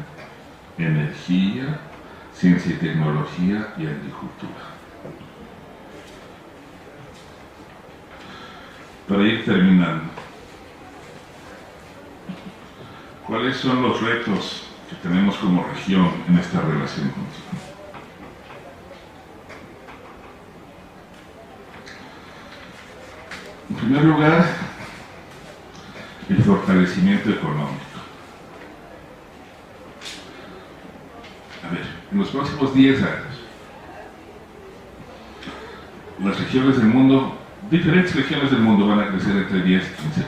Speaker 2: energía, ciencia y tecnología y agricultura. Para ir terminando, ¿cuáles son los retos que tenemos como región en esta relación con China? En primer lugar, el fortalecimiento económico. A ver, en los próximos 10 años, las regiones del mundo, diferentes regiones del mundo van a crecer entre 10 y 15%.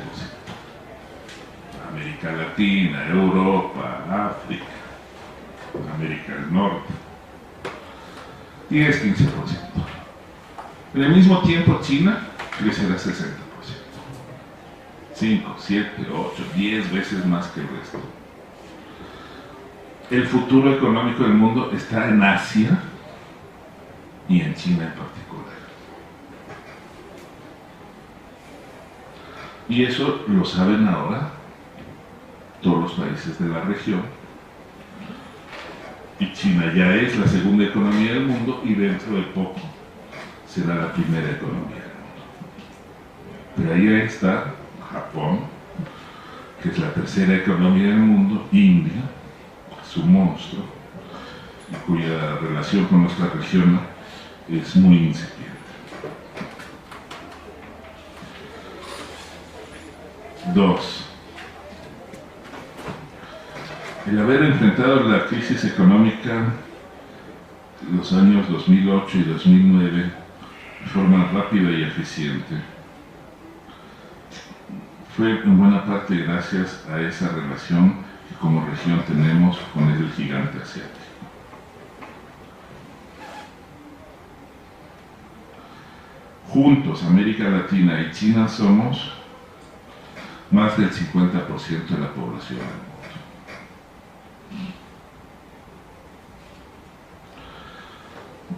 Speaker 2: América Latina, Europa, África, América del Norte, 10-15%. En el mismo tiempo, China crecerá 60%. 5, 7, 8, 10 veces más que el resto. El futuro económico del mundo está en Asia y en China en particular. Y eso lo saben ahora todos los países de la región. Y China ya es la segunda economía del mundo y dentro de poco será la primera economía del mundo. Pero ahí está Japón, que es la tercera economía del mundo, India, su monstruo, y cuya relación con nuestra región es muy incipiente. 2. El haber enfrentado la crisis económica en los años 2008 y 2009 de forma rápida y eficiente fue en buena parte gracias a esa relación que como región tenemos con el gigante asiático. Juntos, América Latina y China somos más del 50% de la población del mundo.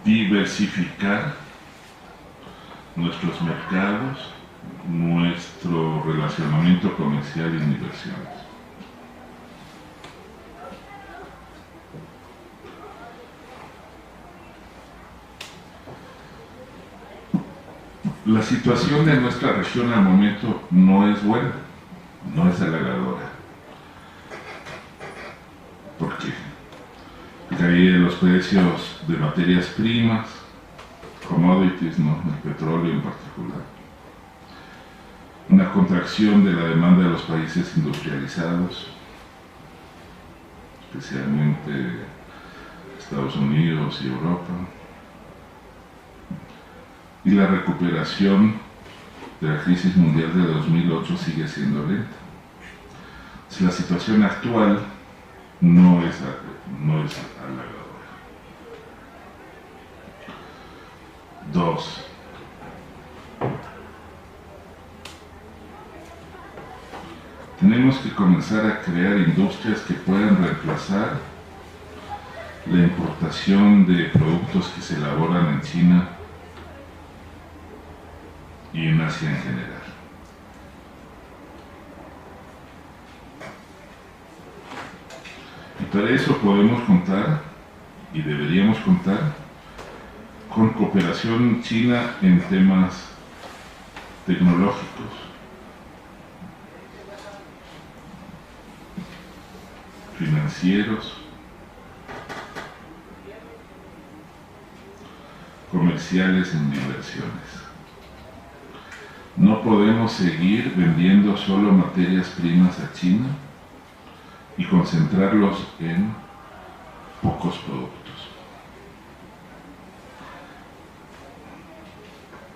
Speaker 2: Diversificar nuestros mercados, nuestro relacionamiento comercial y inversiones. La situación de nuestra región al momento no es buena, no es halagadora. ¿Por qué? Caída los precios de materias primas, commodities, ¿no? El petróleo en particular. Una contracción de la demanda de los países industrializados, especialmente Estados Unidos y Europa. Y la recuperación de la crisis mundial de 2008 sigue siendo lenta. La situación actual no es halagadora. Dos, tenemos que comenzar a crear industrias que puedan reemplazar la importación de productos que se elaboran en China y en Asia en general. Y para eso podemos contar, y deberíamos contar, con cooperación china en temas tecnológicos, financieros, comerciales en inversiones. No podemos seguir vendiendo solo materias primas a China y concentrarlos en pocos productos.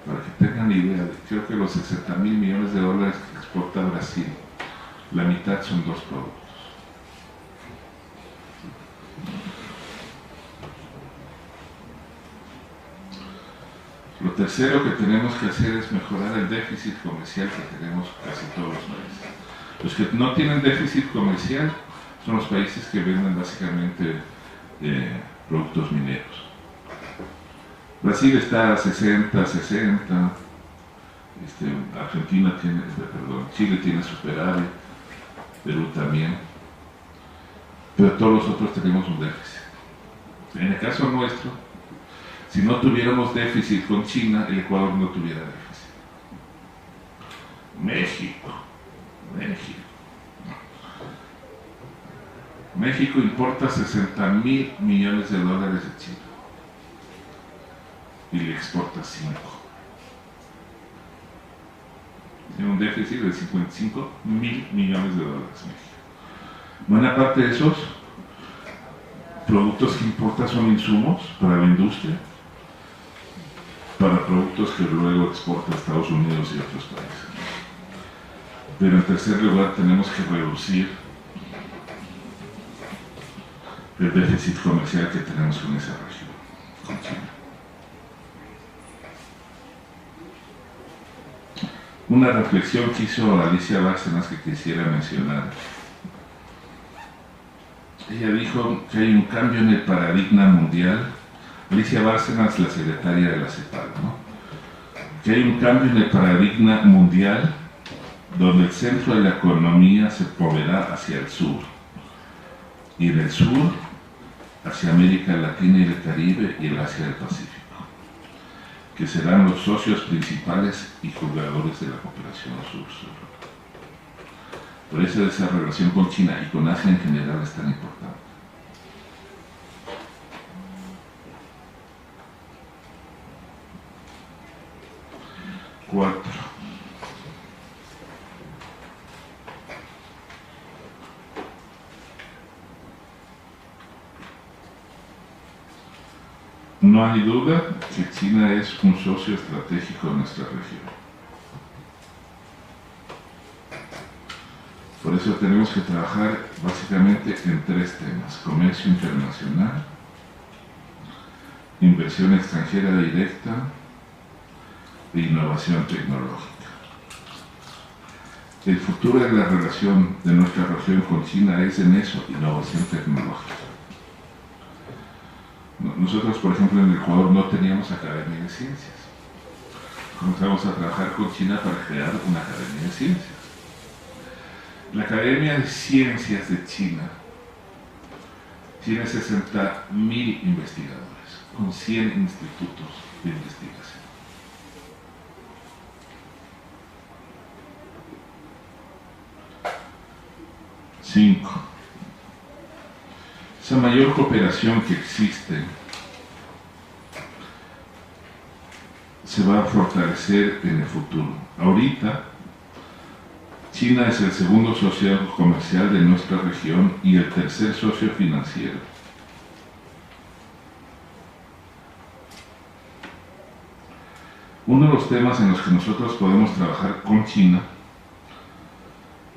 Speaker 2: Para que tengan idea, creo que los 60,000 millones de dólares que exporta Brasil, la mitad son dos productos. Lo tercero que tenemos que hacer es mejorar el déficit comercial que tenemos casi todos los países. Los que no tienen déficit comercial son los países que venden básicamente productos mineros. Brasil está a 60, Argentina tiene, Chile tiene superávit, Perú también, pero todos los otros tenemos un déficit. En el caso nuestro, si no tuviéramos déficit con China, el Ecuador no tuviera déficit. México importa 60,000 millones de dólares de China y le exporta 5. Tiene un déficit de 55,000 millones de dólares México. Buena parte de esos productos que importa son insumos para la industria, para productos que luego exporta a Estados Unidos y otros países. Pero en tercer lugar tenemos que reducir el déficit comercial que tenemos con esa región, con China. Una reflexión que hizo Alicia Bárcenas que quisiera mencionar. Ella dijo que hay un cambio en el paradigma mundial. Alicia Bárcenas, la secretaria de la CEPAL, ¿no? Que hay un cambio en el paradigma mundial donde el centro de la economía se moverá hacia el sur y en el sur hacia América Latina y el Caribe y el Asia del Pacífico, que serán los socios principales y jugadores de la cooperación sur-sur. Por eso esa relación con China y con Asia en general es tan importante. Cuatro. No hay duda que China es un socio estratégico de nuestra región. Por eso tenemos que trabajar básicamente en tres temas: comercio internacional, inversión extranjera directa e innovación tecnológica. El futuro de la relación de nuestra región con China es en eso, innovación tecnológica. Nosotros, por ejemplo, en Ecuador no teníamos academia de ciencias. Comenzamos a trabajar con China para crear una academia de ciencias. La Academia de Ciencias de China tiene 60,000 investigadores, con 100 institutos de investigación. Cinco. Esa mayor cooperación que existe se va a fortalecer en el futuro. Ahorita, China es el segundo socio comercial de nuestra región y el tercer socio financiero. Uno de los temas en los que nosotros podemos trabajar con China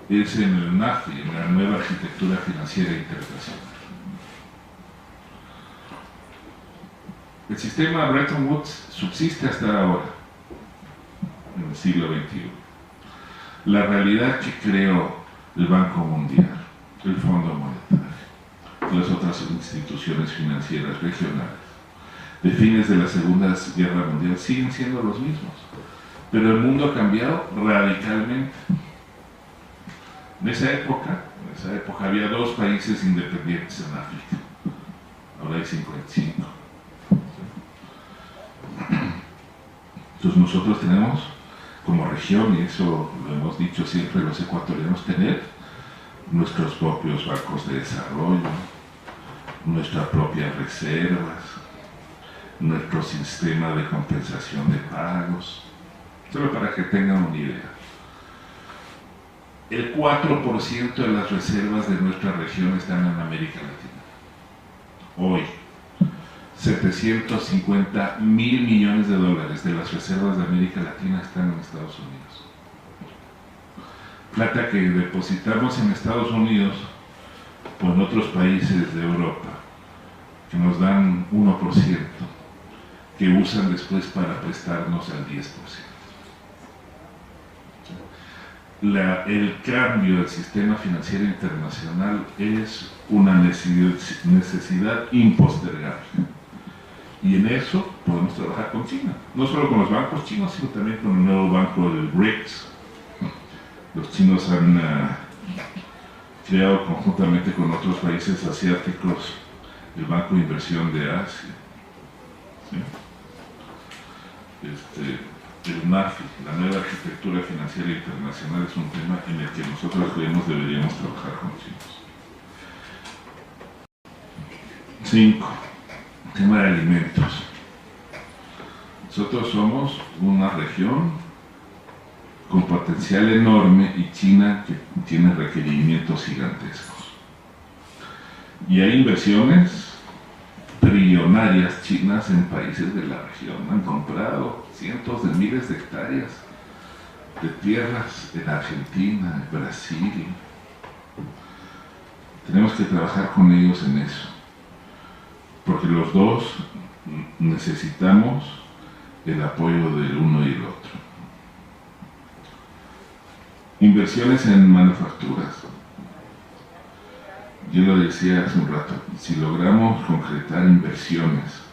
Speaker 2: es en el NAFI, en la nueva arquitectura financiera internacional. El sistema Bretton Woods subsiste hasta ahora, en el siglo XXI. La realidad que creó el Banco Mundial, el Fondo Monetario, las otras instituciones financieras regionales, de fines de la Segunda Guerra Mundial, siguen siendo los mismos. Pero el mundo ha cambiado radicalmente. En esa época había 2 países independientes en África. Ahora hay 55. Entonces nosotros tenemos como región, y eso lo hemos dicho siempre los ecuatorianos, tener nuestros propios bancos de desarrollo, nuestras propias reservas, nuestro sistema de compensación de pagos, solo para que tengan una idea. El 4% de las reservas de nuestra región están en América Latina. Hoy, 750 mil millones de dólares de las reservas de América Latina están en Estados Unidos. Plata que depositamos en Estados Unidos o en otros países de Europa, que nos dan 1%, que usan después para prestarnos al 10%. El cambio del sistema financiero internacional es una necesidad impostergable. Y en eso podemos trabajar con China. No solo con los bancos chinos, sino también con el nuevo banco del BRICS. Los chinos han creado conjuntamente con otros países asiáticos el Banco de Inversión de Asia. ¿Sí? El NAFI, la nueva arquitectura financiera internacional, es un tema en el que nosotros deberíamos trabajar con chinos. 5. Tema de alimentos. Nosotros somos una región con potencial enorme y China que tiene requerimientos gigantescos. Y hay inversiones trillonarias chinas en países de la región. Han comprado cientos de miles de hectáreas de tierras en Argentina, en Brasil. Tenemos que trabajar con ellos en eso, porque los dos necesitamos el apoyo del uno y el otro. Inversiones en manufacturas. Yo lo decía hace un rato, si logramos concretar inversiones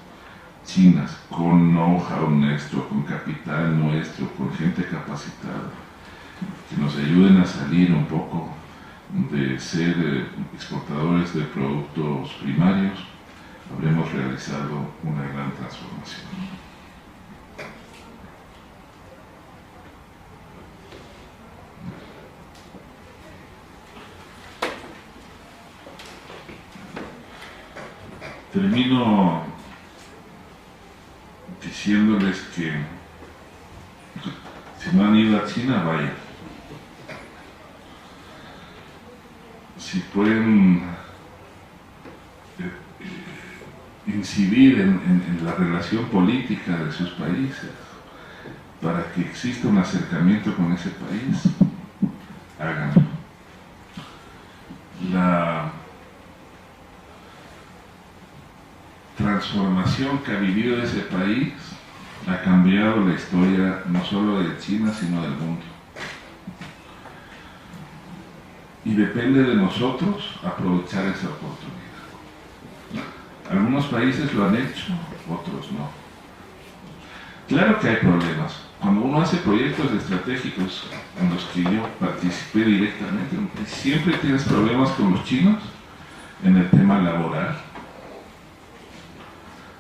Speaker 2: chinas con know-how nuestro, con capital nuestro, con gente capacitada, que nos ayuden a salir un poco de ser exportadores de productos primarios, habremos realizado una gran transformación. Termino diciéndoles que si no han ido a China, vayan. Si pueden incidir en la relación política de sus países para que exista un acercamiento con ese país, háganlo. La transformación que ha vivido ese país ha cambiado la historia no solo de China, sino del mundo. Y depende de nosotros aprovechar esa oportunidad. Algunos países lo han hecho, otros no. Claro que hay problemas. Cuando uno hace proyectos estratégicos en los que yo participé directamente, siempre tienes problemas con los chinos en el tema laboral.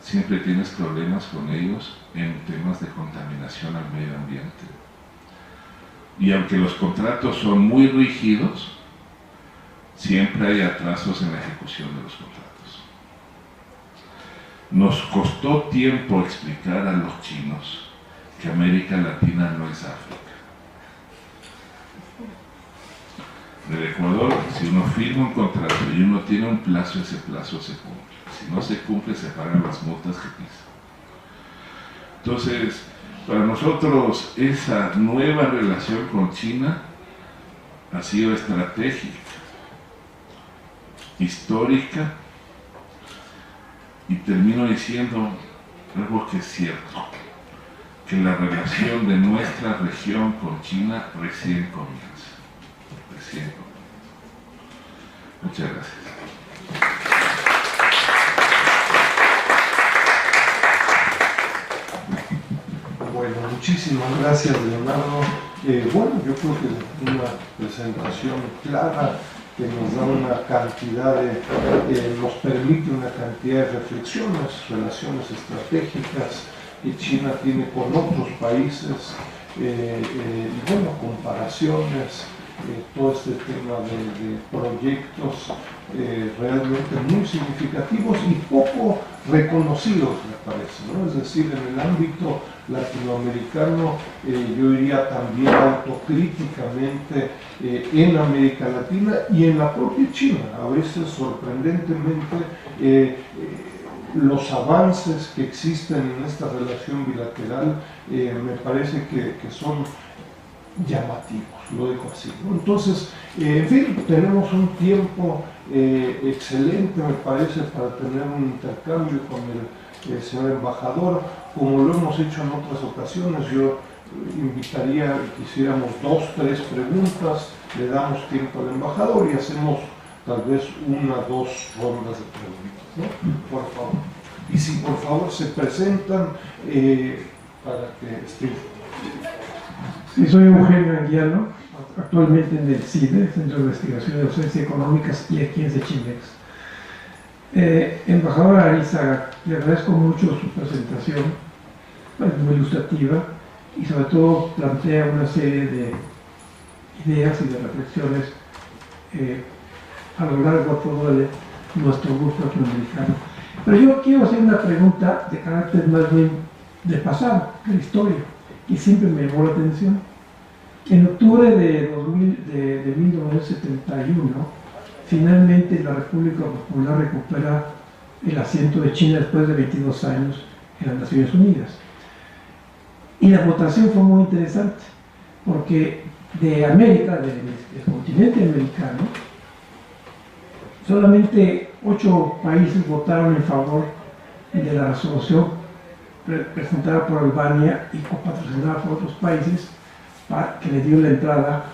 Speaker 2: Siempre tienes problemas con ellos en temas de contaminación al medio ambiente. Y aunque los contratos son muy rígidos, siempre hay atrasos en la ejecución de los contratos. Nos costó tiempo explicar a los chinos que América Latina no es África. En el Ecuador, si uno firma un contrato y uno tiene un plazo, ese plazo se cumple. Si no se cumple, se pagan las multas que pisa. Entonces, para nosotros, esa nueva relación con China ha sido estratégica, histórica, y termino diciendo, algo que es cierto, que la relación de nuestra región con China recién comienza. Recién comienza. Muchas gracias.
Speaker 1: Bueno, muchísimas gracias, Leonardo. Bueno, yo creo que una presentación clara que nos da una cantidad nos permite una cantidad de reflexiones, relaciones estratégicas que China tiene con otros países, y bueno, comparaciones, todo este tema de proyectos realmente muy significativos y poco reconocidos, me parece, ¿no? Es decir, en el ámbito latinoamericano, yo diría también autocríticamente en América Latina y en la propia China, a veces sorprendentemente los avances que existen en esta relación bilateral me parece que son llamativos, lo dejo así, ¿no? Entonces, en fin, tenemos un tiempo excelente, me parece, para tener un intercambio con el señor embajador, como lo hemos hecho en otras ocasiones. Yo invitaría, quisiéramos 2, 3 preguntas, le damos tiempo al embajador y hacemos tal vez 1, 2 rondas de preguntas, ¿no? Por favor. Y si por favor se presentan para que estén.
Speaker 3: Sí, soy Eugenio Anguiano, actualmente en el CIDE, Centro de Investigación de Docencia Económicas, y aquí en Sechimex. Embajadora Arizaga, le agradezco mucho su presentación, es muy ilustrativa y sobre todo plantea una serie de ideas y de reflexiones a lo largo de todo nuestro grupo latinoamericano. Pero yo quiero hacer una pregunta de carácter más bien de pasado, de historia, y siempre me llamó la atención. En octubre de 1971, finalmente la República Popular recupera el asiento de China después de 22 años en las Naciones Unidas. Y la votación fue muy interesante, porque de América, del continente americano, solamente 8 países votaron en favor de la resolución presentada por Albania y copatrocinada por otros países, que le dio la entrada,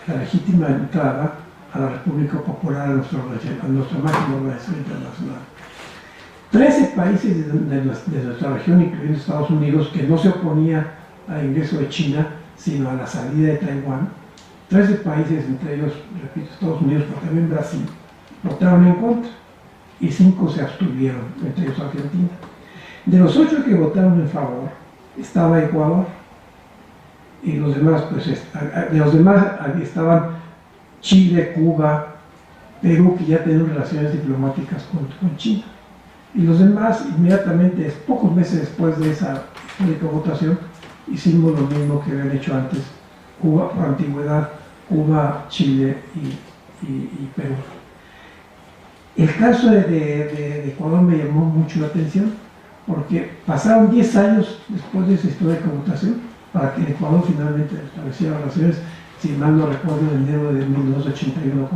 Speaker 3: la legítima entrada a la República Popular, a nuestra máxima organización internacional. 13 países de nuestra región, incluyendo Estados Unidos, que no se oponían al ingreso de China, sino a la salida de Taiwán. 13 países, entre ellos, repito, Estados Unidos, pero también Brasil, votaron en contra, y 5 se abstuvieron, entre ellos Argentina. De los 8 que votaron en favor, estaba Ecuador, y los demás, pues, de los demás estaban Chile, Cuba, Perú, que ya tenían relaciones diplomáticas con China. Y los demás, inmediatamente, pocos meses después de esa histórica votación, hicimos lo mismo que habían hecho antes, Cuba, por antigüedad, Cuba, Chile y Perú. El caso de Ecuador me llamó mucho la atención, porque pasaron 10 años después de esa histórica votación para que Ecuador finalmente estableciera relaciones, si mal no recuerdo, en enero de 1981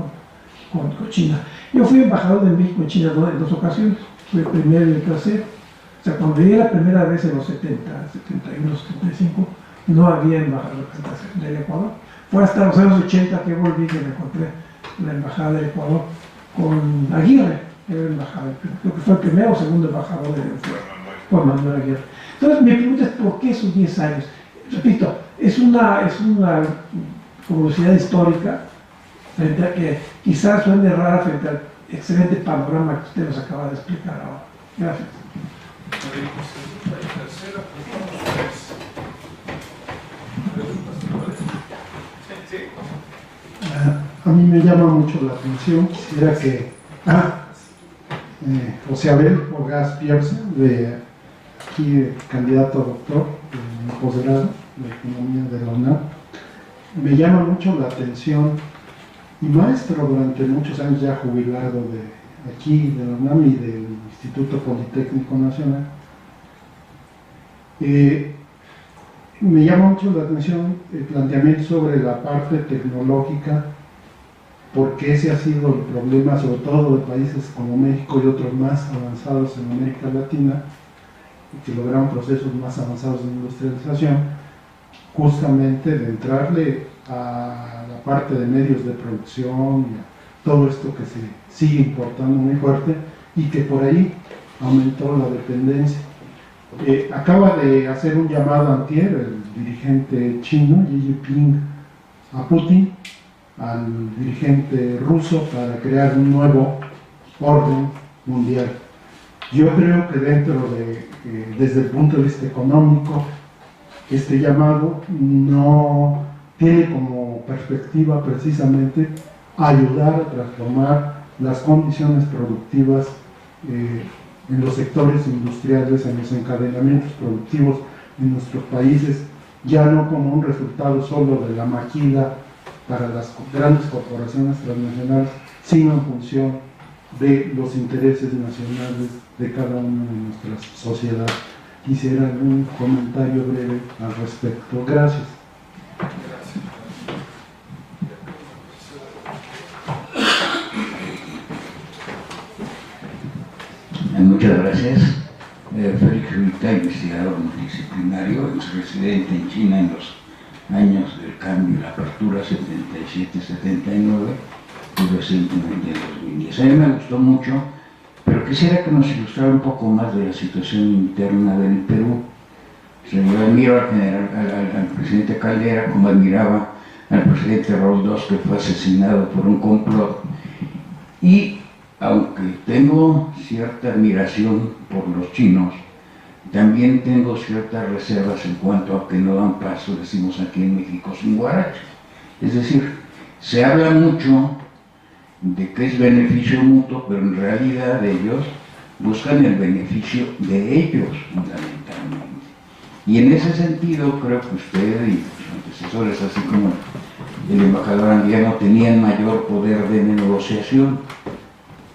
Speaker 3: con China. Yo fui embajador de México en China en 2 ocasiones, fui el primero y el tercero. O sea, cuando llegué la primera vez en los 70, 71, 75, no había representación del Ecuador. Fue hasta los años 80 que volví, que me encontré la embajada del Ecuador con Aguirre, que era el embajador, creo que fue el primero o segundo embajador de Juan Manuel Aguirre. Entonces mi pregunta es, ¿por qué esos 10 años? Repito, es una curiosidad histórica, frente a que quizás suene rara frente al excelente panorama que usted nos acaba de explicar ahora. Gracias.
Speaker 4: A mí me llama mucho la atención, quisiera que José Abel Orgaz Pierce, aquí candidato a doctor en posgrado de Economía de la UNAM, me llama mucho la atención, y maestro durante muchos años ya jubilado de aquí, de la UNAM y del Instituto Politécnico Nacional. Me llama mucho la atención el planteamiento sobre la parte tecnológica, porque ese ha sido el problema, sobre todo de países como México y otros más avanzados en América Latina, y que lograron procesos más avanzados de industrialización, justamente de entrarle a la parte de medios de producción y a todo esto que se sigue importando muy fuerte y que por ahí aumentó la dependencia. Acaba de hacer un llamado antier el dirigente chino, Xi Jinping, a Putin, al dirigente ruso, para crear un nuevo orden mundial. Yo creo que desde el punto de vista económico, este llamado no tiene como perspectiva precisamente ayudar a transformar las condiciones productivas en los sectores industriales, en los encadenamientos productivos en nuestros países, ya no como un resultado solo de la maquila para las grandes corporaciones transnacionales, sino en función de los intereses nacionales de cada una de nuestras sociedades. Quisiera un comentario breve al respecto. Gracias.
Speaker 5: Muchas gracias. Félix Rita, investigador multidisciplinario, ex residente en China en los años del cambio y la apertura 77-79 y recientemente en 2010. A mí me gustó mucho, pero quisiera que nos ilustrara un poco más de la situación interna del Perú. O sea, yo admiro al presidente Caldera como admiraba al presidente Roldós, que fue asesinado por un complot, y aunque tengo cierta admiración por los chinos, también tengo ciertas reservas en cuanto a que no dan paso, decimos aquí en México, sin guarache. Es decir, se habla mucho de que es beneficio mutuo, pero en realidad ellos buscan el beneficio de ellos fundamentalmente. Y en ese sentido creo que usted y sus antecesores, así como el embajador andiano, tenían mayor poder de negociación.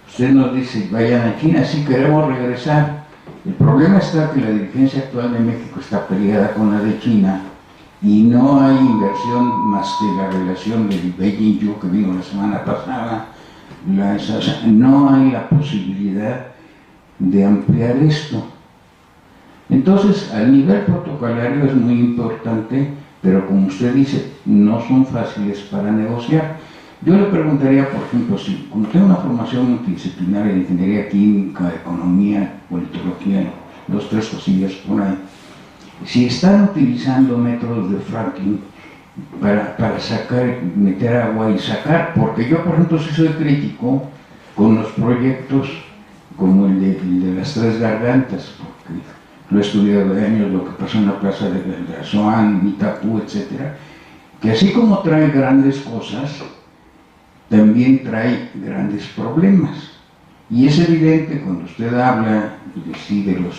Speaker 5: Usted nos dice, vayan a China, sí queremos regresar. El problema está que la dirigencia actual de México está peleada con la de China y no hay inversión más que la relación del Beijing-Yu que vino la semana pasada. No hay la posibilidad de ampliar esto. Entonces, al nivel protocolario es muy importante, pero como usted dice, no son fáciles para negociar. Yo le preguntaría, por ejemplo, si como tengo una formación multidisciplinaria de ingeniería química, economía, politología, dos, tres cosillas por ahí, si están utilizando métodos de fracking para sacar, meter agua y sacar, porque yo, por ejemplo, sí soy crítico con los proyectos como el de las Tres Gargantas, porque lo he estudiado de años, lo que pasó en la plaza de Azoán, Itapú, etcétera, que así como trae grandes cosas, también trae grandes problemas. Y es evidente cuando usted habla de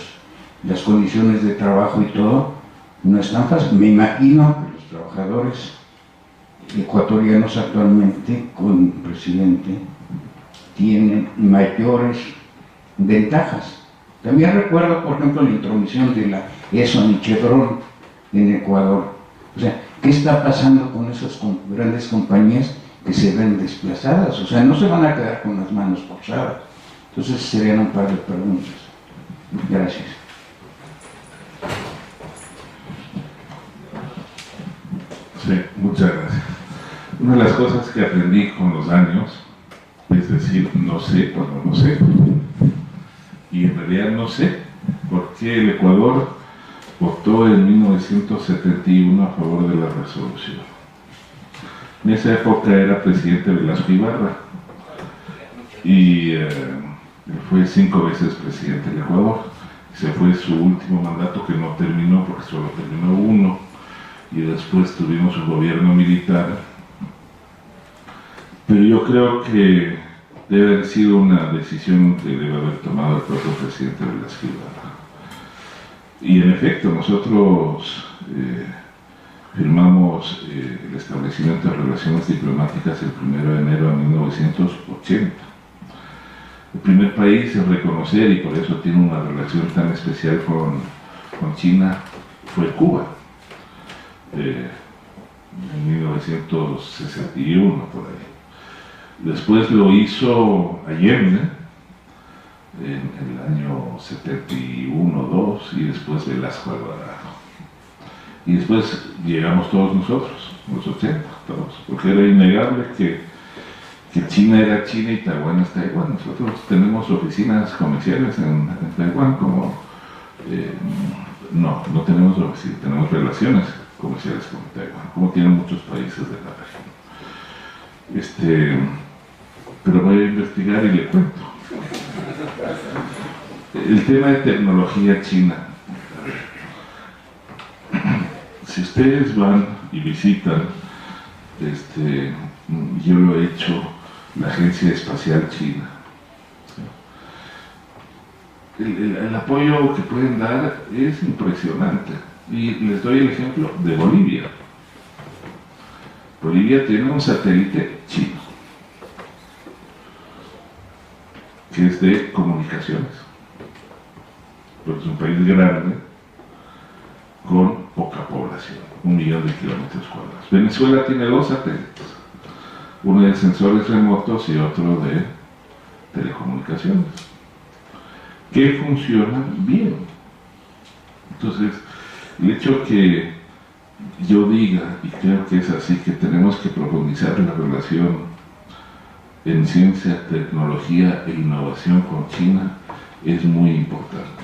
Speaker 5: las condiciones de trabajo y todo, no es tan fácil. Me imagino que los trabajadores ecuatorianos actualmente con el presidente tienen mayores ventajas. También recuerdo, por ejemplo, la intromisión de la Exxon y Chevron en Ecuador. O sea, ¿qué está pasando con esas grandes compañías que se ven desplazadas? O sea, no se van a quedar con las manos forzadas. Entonces serían un par de preguntas. Gracias.
Speaker 2: Sí, muchas gracias. Una de las cosas que aprendí con los años es decir, no sé cuando no sé. Y en realidad no sé por qué el Ecuador votó en 1971 a favor de la resolución. En esa época era presidente Velasco Ibarra y fue 5 veces presidente del Ecuador. Se fue su último mandato, que no terminó porque solo terminó 1, y después tuvimos un gobierno militar. Pero yo creo que debe haber sido una decisión que debe haber tomado el propio presidente Velasco Ibarra. Y en efecto, nosotros firmamos el establecimiento de relaciones diplomáticas el 1 de enero de 1980. El primer país en reconocer, y por eso tiene una relación tan especial con China, fue Cuba, en 1961, por ahí. Después lo hizo Allende, en el año 71 1, 2 y después Velasco Alvarado. Y después llegamos todos nosotros, los 80, todos, porque era innegable que China era China y Taiwán es Taiwán. Nosotros tenemos oficinas comerciales en Taiwán como... no tenemos oficinas, tenemos relaciones comerciales con Taiwán, como tienen muchos países de la región. Pero voy a investigar y le cuento. El tema de tecnología china. Si ustedes van y visitan, yo lo he hecho, la Agencia Espacial China. El apoyo que pueden dar es impresionante. Y les doy el ejemplo de Bolivia. Bolivia tiene un satélite chino, que es de comunicaciones, porque es un país grande con poca población, 1 millón de kilómetros cuadrados. Venezuela tiene 2 satélites, uno de sensores remotos y otro de telecomunicaciones, que funcionan bien. Entonces, el hecho que yo diga, y creo que es así, que tenemos que profundizar la relación en ciencia, tecnología e innovación con China es muy importante,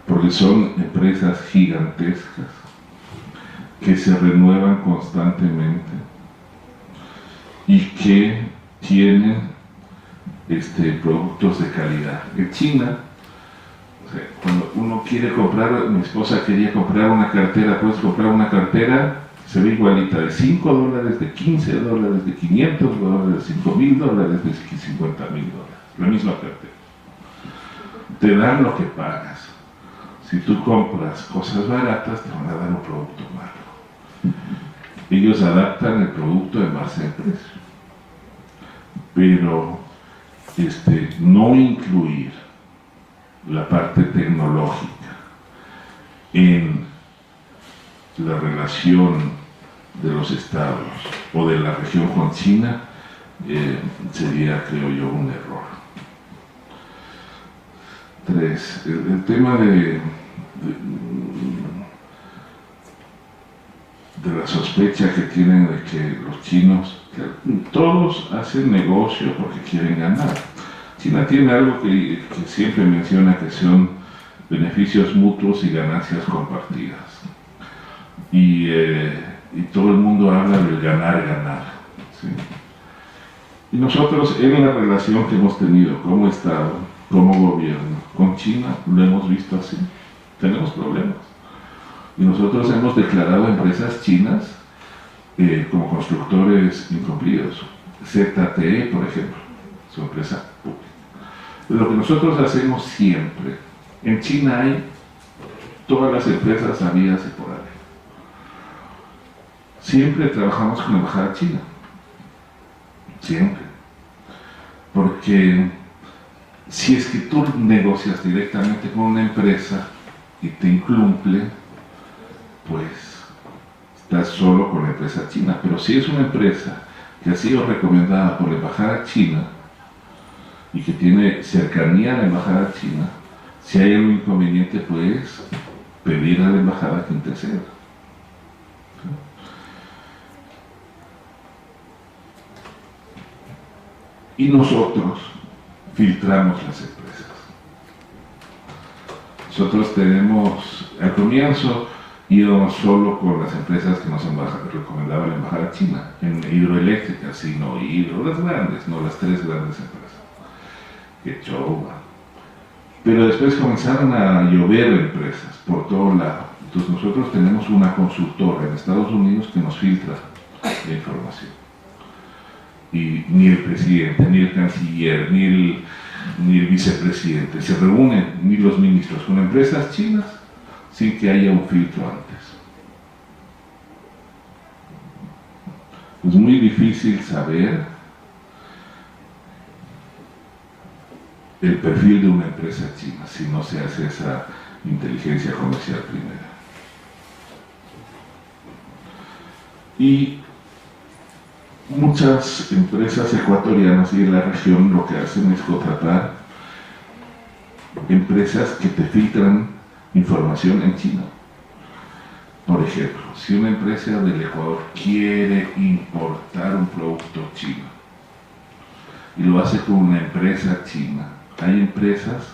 Speaker 2: porque son empresas gigantescas que se renuevan constantemente y que tienen productos de calidad. En China, cuando uno quiere comprar, mi esposa quería comprar una cartera, puedes comprar una cartera, se ve igualita, de $5, de $15, de $500, de $5,000, de $50,000, la misma cartera. Te dan lo que pagas. Si tú compras cosas baratas, te van a dar un producto malo. Ellos adaptan el producto en base al precio. Pero no incluir la parte tecnológica en la relación de los estados o de la región con China sería, creo yo, un error. 3. El tema de la sospecha que tienen de que los chinos, todos hacen negocio porque quieren ganar. China tiene algo que siempre menciona, que son beneficios mutuos y ganancias compartidas. Y todo el mundo habla del ganar, ¿sí? Y nosotros, en la relación que hemos tenido como Estado, como gobierno, con China, lo hemos visto así. Tenemos problemas. Y nosotros hemos declarado empresas chinas como constructores incumplidos. ZTE, por ejemplo, su empresa pública. Lo que nosotros hacemos siempre, en China hay todas las empresas habidas y por haber. Siempre trabajamos con la embajada china, siempre, porque si es que tú negocias directamente con una empresa y te incumple, pues estás solo con la empresa china. Pero si es una empresa que ha sido recomendada por la embajada china y que tiene cercanía a la embajada china, si hay algún inconveniente, puedes pedir a la embajada que interceda. Y nosotros filtramos las empresas. Nosotros tenemos, al comienzo íbamos solo con las empresas que nos recomendaba la embajada china, en hidroeléctricas, sino las grandes, no las 3 grandes empresas. Que show. Pero después comenzaron a llover empresas por todo lado. Entonces nosotros tenemos una consultora en Estados Unidos que nos filtra la información. Y ni el presidente, ni el canciller, ni el vicepresidente se reúnen, ni los ministros, con empresas chinas sin que haya un filtro antes. Es muy difícil saber el perfil de una empresa china si no se hace esa inteligencia comercial primero. Y muchas empresas ecuatorianas y de la región lo que hacen es contratar empresas que te filtran información en China. Por ejemplo, si una empresa del Ecuador quiere importar un producto chino y lo hace con una empresa china, hay empresas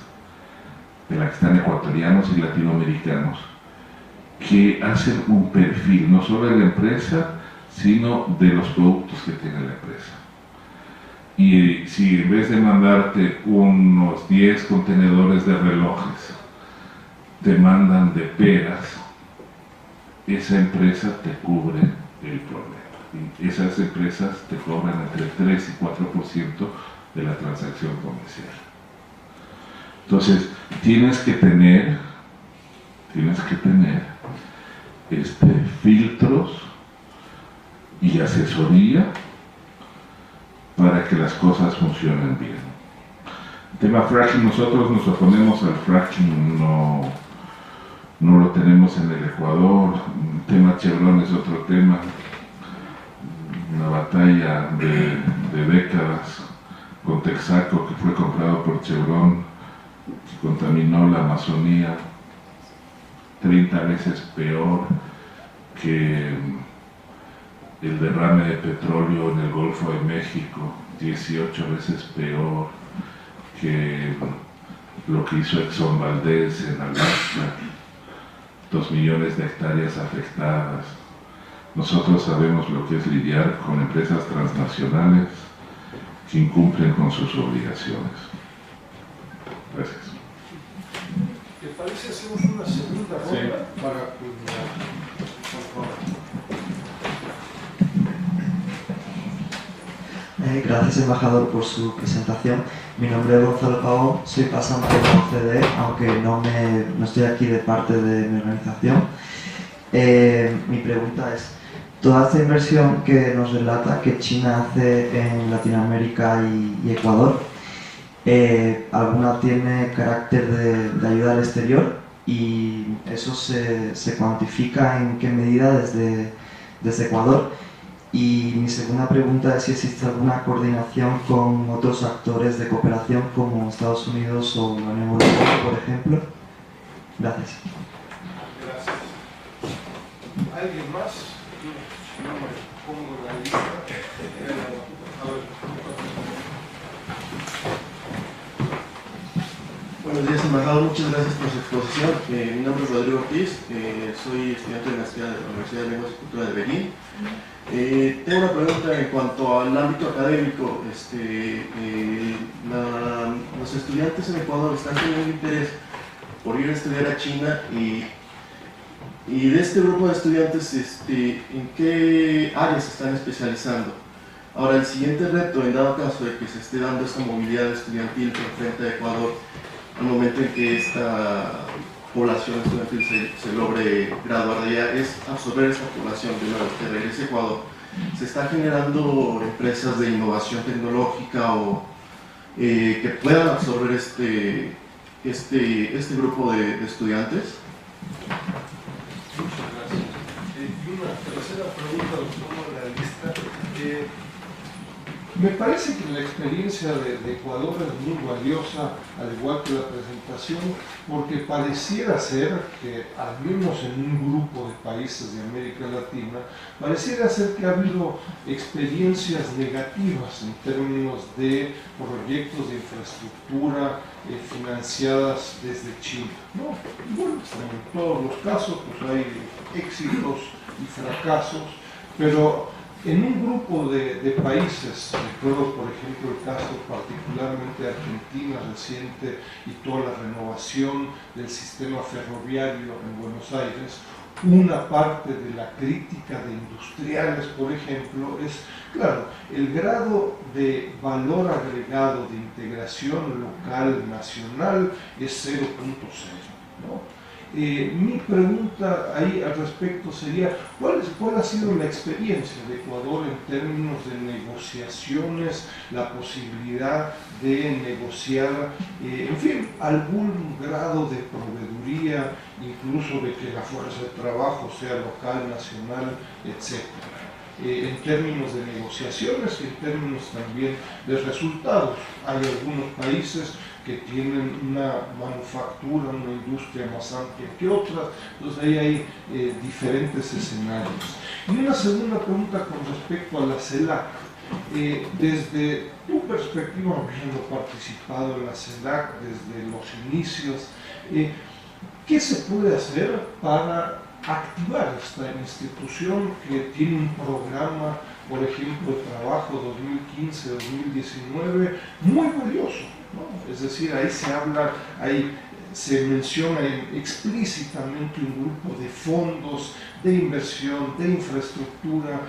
Speaker 2: de las que están ecuatorianos y latinoamericanos que hacen un perfil no solo de la empresa, sino de los productos que tiene la empresa. Y si en vez de mandarte unos 10 contenedores de relojes, te mandan de peras, esa empresa te cubre el problema. Y esas empresas te cobran entre 3 y 4% de la transacción comercial. Entonces, tienes que tener filtros y asesoría para que las cosas funcionen bien. El tema fracking, nosotros nos oponemos al fracking, no lo tenemos en el Ecuador. El tema Chevron es otro tema, una batalla de décadas con Texaco, que fue comprado por Chevron, que contaminó la Amazonía 30 veces peor que el derrame de petróleo en el Golfo de México, 18 veces peor que lo que hizo Exxon Valdez en Alaska, 2 millones de hectáreas afectadas. Nosotros sabemos lo que es lidiar con empresas transnacionales que incumplen con sus obligaciones. Gracias.
Speaker 1: ¿Te parece hacemos una segunda ronda para culminar? Por favor.
Speaker 6: Gracias, embajador, por su presentación. Mi nombre es Gonzalo Pavón, soy pasante de la OCDE, aunque no estoy aquí de parte de mi organización. Mi pregunta es, toda esta inversión que nos relata que China hace en Latinoamérica y Ecuador, ¿alguna tiene carácter de ayuda al exterior? ¿Y eso se cuantifica en qué medida desde Ecuador? Y mi segunda pregunta es si existe alguna coordinación con otros actores de cooperación como Estados Unidos o la Unión Europea, por ejemplo. Gracias.
Speaker 1: Gracias. ¿Alguien más? No me pongo en la lista. A ver.
Speaker 7: Buenos días, embajador. Muchas gracias por su exposición. Mi nombre es Rodrigo Ortiz. Soy estudiante de la Universidad de Lenguas y Cultura de Berlín. Tengo una pregunta en cuanto al ámbito académico. Los estudiantes en Ecuador están teniendo interés por ir a estudiar a China y de este grupo de estudiantes, ¿en qué áreas se están especializando? Ahora, el siguiente reto, en dado caso de que se esté dando esta movilidad estudiantil frente a Ecuador, al momento en que esta población estudiantil se logre graduar de allá, es absorber esta población de nuevo que regrese a Ecuador. ¿Se están generando empresas de innovación tecnológica o que puedan absorber este grupo de estudiantes?
Speaker 1: Muchas gracias. Y una tercera pregunta, los pongo en la lista. Me parece que la experiencia de Ecuador es muy valiosa, al igual que la presentación, porque pareciera ser que, al menos en un grupo de países de América Latina, pareciera ser que ha habido experiencias negativas en términos de proyectos de infraestructura financiadas desde China, ¿no? Bueno, en todos los casos pues hay éxitos y fracasos, pero en un grupo de países, recuerdo por ejemplo el caso particularmente de Argentina reciente y toda la renovación del sistema ferroviario en Buenos Aires, una parte de la crítica de industriales, por ejemplo, es, claro, el grado de valor agregado de integración local, nacional, es 0.0, ¿no? Mi pregunta ahí al respecto sería, ¿cuál ha sido la experiencia de Ecuador en términos de negociaciones, la posibilidad de negociar, en fin, algún grado de proveeduría, incluso de que la fuerza de trabajo sea local, nacional, etcétera? En términos de negociaciones y en términos también de resultados. Hay algunos países que tienen una manufactura, una industria más amplia que otras. Entonces ahí hay diferentes escenarios. Y una segunda pregunta con respecto a la CELAC. Desde tu perspectiva, habiendo participado en la CELAC desde los inicios, ¿qué se puede hacer para activar esta institución que tiene un programa, por ejemplo, de trabajo 2015-2019 muy valioso, ¿no? Es decir, ahí se habla, se menciona explícitamente un grupo de fondos de inversión, de infraestructura,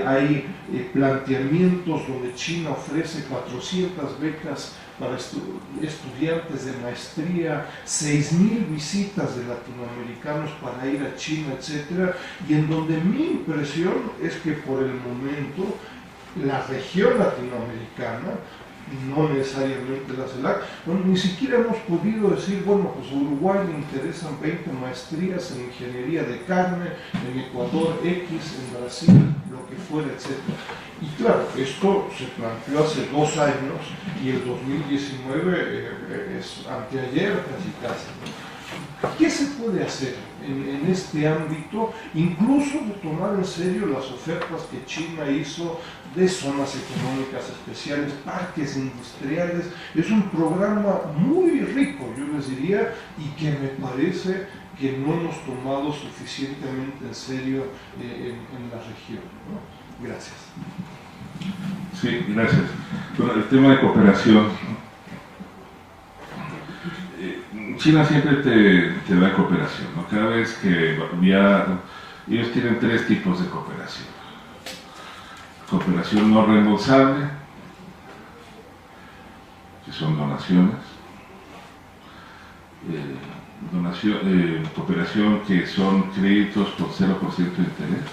Speaker 1: hay planteamientos donde China ofrece 400 becas para estudiantes de maestría, 6.000 visitas de latinoamericanos para ir a China, etc. Y en donde mi impresión es que por el momento la región latinoamericana, no necesariamente la CELAC, bueno, ni siquiera hemos podido decir, bueno, pues a Uruguay le interesan 20 maestrías en ingeniería de carne, en Ecuador X, en Brasil, lo que fuera, etc. Y claro, esto se planteó hace 2 años y el 2019 es anteayer casi. ¿Qué se puede hacer en este ámbito, incluso de tomar en serio las ofertas que China hizo de zonas económicas especiales, parques industriales? Es un programa muy rico, yo les diría, y que me parece que no hemos tomado suficientemente en serio en la región, ¿no? Gracias.
Speaker 2: Sí, gracias. Bueno, el tema de cooperación. China siempre te da cooperación, ¿no? Cada vez que ellos tienen 3 tipos de cooperación. Cooperación no reembolsable, que son donaciones. Cooperación que son créditos por 0% de interés.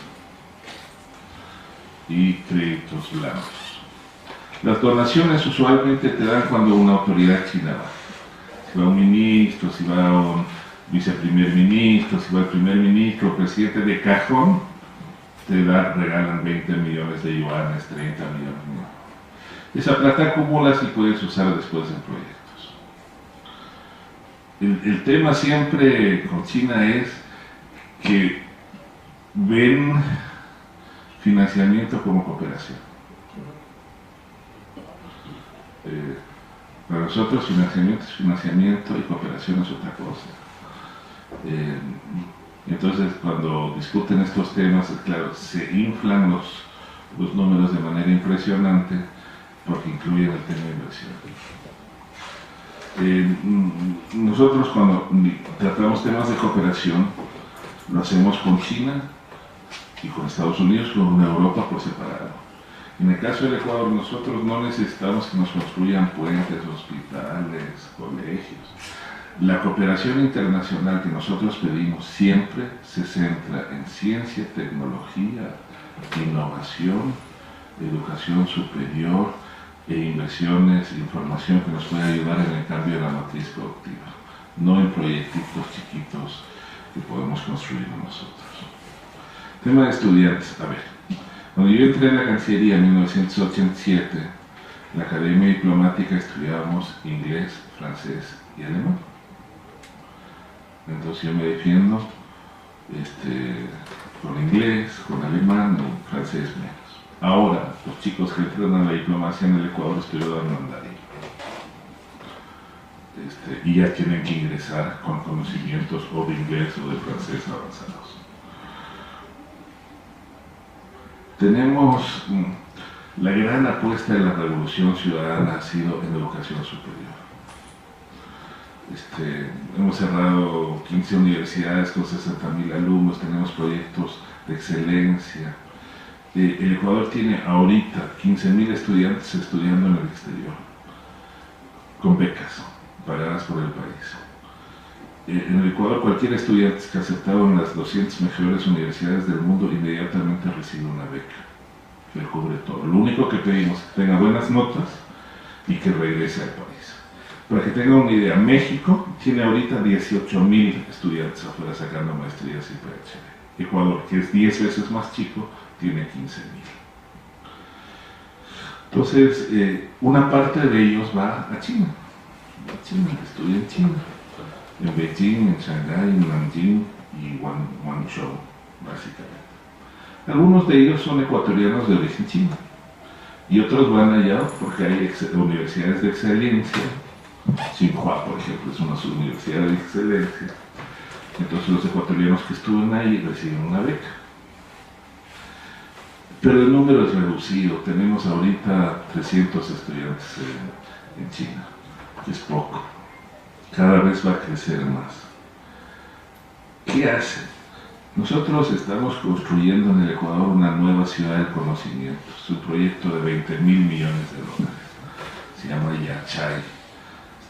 Speaker 2: Y créditos blancos. Las donaciones usualmente te dan cuando una autoridad china va. Si va un ministro, si va un viceprimer ministro, si va el primer ministro, presidente de cajón, regalan 20 millones de yuanes, 30 millones. Esa plata acumulas y puedes usar después en proyectos. El tema siempre con China es que ven financiamiento como cooperación. Para nosotros financiamiento es financiamiento y cooperación es otra cosa. Entonces cuando discuten estos temas, claro, se inflan los números de manera impresionante porque incluyen el tema de inversión. Nosotros cuando tratamos temas de cooperación, lo hacemos con China y con Estados Unidos, con Europa por separado. En el caso del Ecuador, nosotros no necesitamos que nos construyan puentes, hospitales, colegios. La cooperación internacional que nosotros pedimos siempre se centra en ciencia, tecnología, innovación, educación superior e inversiones, información que nos puede ayudar en el cambio de la matriz productiva, no en proyectitos chiquitos que podemos construir nosotros. Tema de estudiantes, a ver. Cuando yo entré en la Cancillería en 1987, en la Academia Diplomática estudiábamos inglés, francés y alemán. Entonces yo me defiendo con inglés, con alemán y francés menos. Ahora, los chicos que entran a la diplomacia en el Ecuador estudian mandarín. Y ya tienen que ingresar con conocimientos o de inglés o de francés avanzados. Tenemos la gran apuesta de la revolución ciudadana ha sido en educación superior. Hemos cerrado 15 universidades con 60.000 alumnos, tenemos proyectos de excelencia. El Ecuador tiene ahorita 15.000 estudiantes estudiando en el exterior, con becas pagadas por el país. En el Ecuador cualquier estudiante que ha aceptado en las 200 mejores universidades del mundo inmediatamente recibe una beca que cubre todo. Lo único que pedimos es que tenga buenas notas y que regrese al país. Para que tengan una idea, México tiene ahorita 18.000 estudiantes afuera sacando maestrías y PhD. Ecuador, que es 10 veces más chico, tiene 15.000. Entonces, una parte de ellos va a China. China, estudia en China, en Beijing, en Shanghái, en Nanjing y Guangzhou, básicamente. Algunos de ellos son ecuatorianos de origen chino y otros van allá porque hay universidades de excelencia. Tsinghua, por ejemplo, es una universidad de excelencia. Entonces los ecuatorianos que estudian ahí reciben una beca. Pero el número es reducido. Tenemos ahorita 300 estudiantes en China, que es poco. Cada vez va a crecer más. ¿Qué hacen? Nosotros estamos construyendo en el Ecuador una nueva ciudad del conocimiento. Es un proyecto de 20.000 millones de dólares. Se llama Yachay.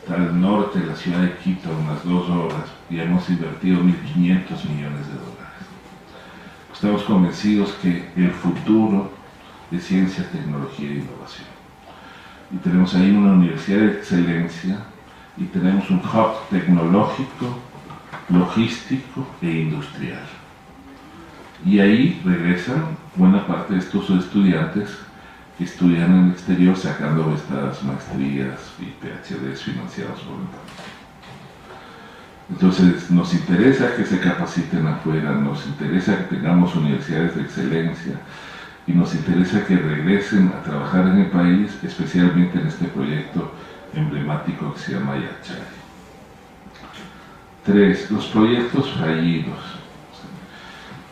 Speaker 2: Está al norte de la ciudad de Quito, unas 2 horas, y hemos invertido 1.500 millones de dólares. Estamos convencidos que el futuro es ciencia, tecnología e innovación. Y tenemos ahí una universidad de excelencia y tenemos un hub tecnológico, logístico e industrial. Y ahí regresan buena parte de estos estudiantes que estudian en el exterior sacando estas maestrías y PhDs financiados por el país. Entonces nos interesa que se capaciten afuera, nos interesa que tengamos universidades de excelencia y nos interesa que regresen a trabajar en el país, especialmente en este proyecto emblemático que se llama Yachay. 3. Los proyectos fallidos.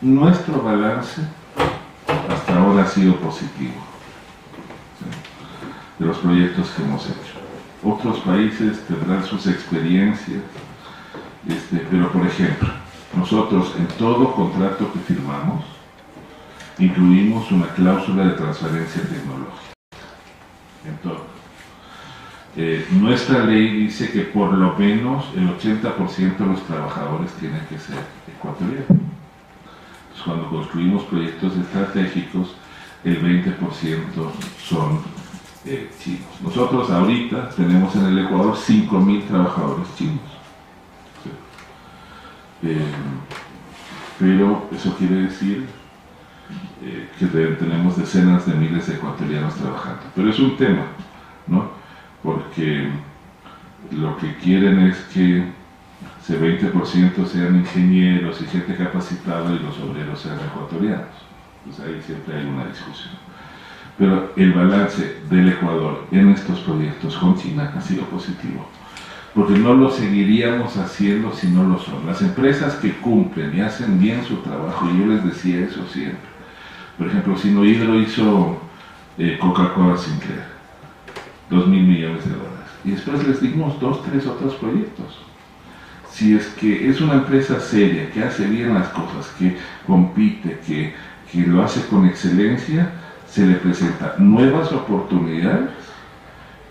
Speaker 2: Nuestro balance hasta ahora ha sido positivo de los proyectos que hemos hecho. Otros países tendrán sus experiencias, pero por ejemplo, nosotros en todo contrato que firmamos incluimos una cláusula de transferencia tecnológica. En todo. Nuestra ley dice que por lo menos el 80% de los trabajadores tienen que ser ecuatorianos. Entonces, cuando construimos proyectos estratégicos, el 20% son chinos. Nosotros ahorita tenemos en el Ecuador 5.000 trabajadores chinos. Pero eso quiere decir que tenemos decenas de miles de ecuatorianos trabajando. Pero es un tema, ¿no? Porque lo que quieren es que ese 20% sean ingenieros y gente capacitada y los obreros sean ecuatorianos. Pues ahí siempre hay una discusión. Pero el balance del Ecuador en estos proyectos con China ha sido positivo, porque no lo seguiríamos haciendo si no lo son. Las empresas que cumplen y hacen bien su trabajo, y yo les decía eso siempre. Por ejemplo, Sinohydro hizo Coca-Cola Sinclair, 2.000 millones de dólares, y después les dimos 2, 3 otros proyectos. Si es que es una empresa seria, que hace bien las cosas, que compite, que lo hace con excelencia, se le presentan nuevas oportunidades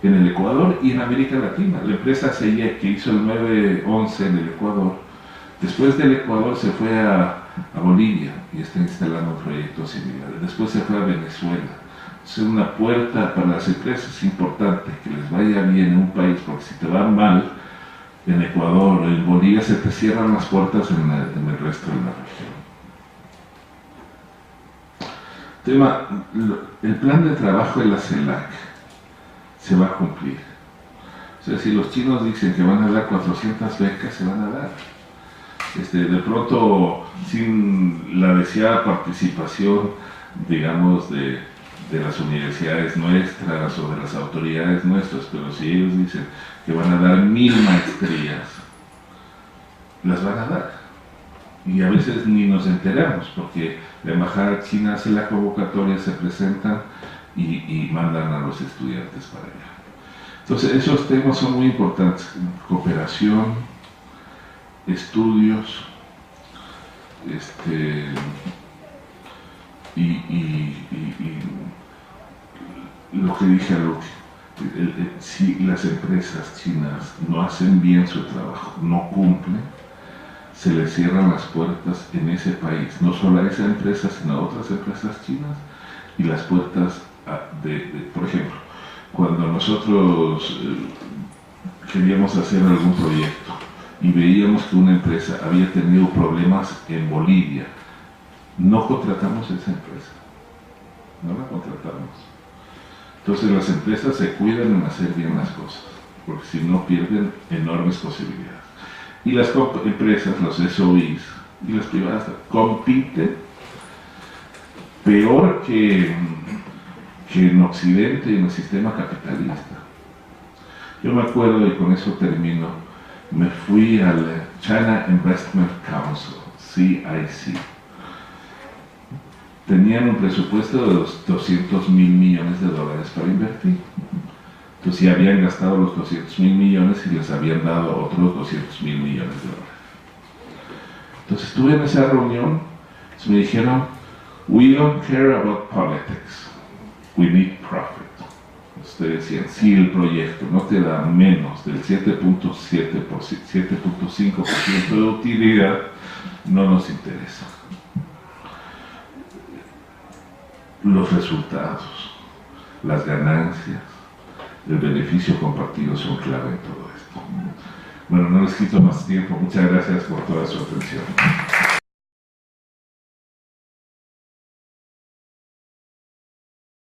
Speaker 2: en el Ecuador y en América Latina. La empresa CIE, que hizo el 911 en el Ecuador, después del Ecuador se fue a Bolivia y está instalando proyectos similares. Después se fue a Venezuela. Es una puerta para las empresas importante que les vaya bien en un país, porque si te va mal en Ecuador o en Bolivia, se te cierran las puertas en el resto de la región. El plan de trabajo de la CELAC se va a cumplir. O sea, si los chinos dicen que van a dar 400 becas, se van a dar. De pronto, sin la deseada participación, digamos, de las universidades nuestras o de las autoridades nuestras, pero si ellos dicen que van a dar 1.000 maestrías, las van a dar. Y a veces ni nos enteramos, porque la embajada china hace la convocatoria, se presentan y mandan a los estudiantes para allá. Entonces, esos temas son muy importantes: cooperación, estudios, y lo que dije al último, si las empresas chinas no hacen bien su trabajo, no cumplen, se les cierran las puertas en ese país, no solo a esa empresa, sino a otras empresas chinas, y las puertas por ejemplo, cuando nosotros queríamos hacer algún proyecto y veíamos que una empresa había tenido problemas en Bolivia, no contratamos a esa empresa, no la contratamos. Entonces las empresas se cuidan en hacer bien las cosas. porque si no pierden enormes posibilidades. Y las empresas, los SOIs y las privadas compiten peor que en Occidente, en el sistema capitalista. Yo me acuerdo, y con eso termino, me fui al China Investment Council, CIC. Tenían un presupuesto de los 200 mil millones de dólares para invertir. Entonces ya habían gastado los 200 mil millones y les habían dado otros 200 mil millones de dólares. Entonces estuve en esa reunión, me dijeron, we don't care about politics, we need profit. Ustedes decían, si el proyecto no te da menos del 7.5% de utilidad, no nos interesa. Los resultados, las ganancias, el beneficio compartido son clave en todo esto. Bueno, no les quito más tiempo. Muchas gracias por toda su atención.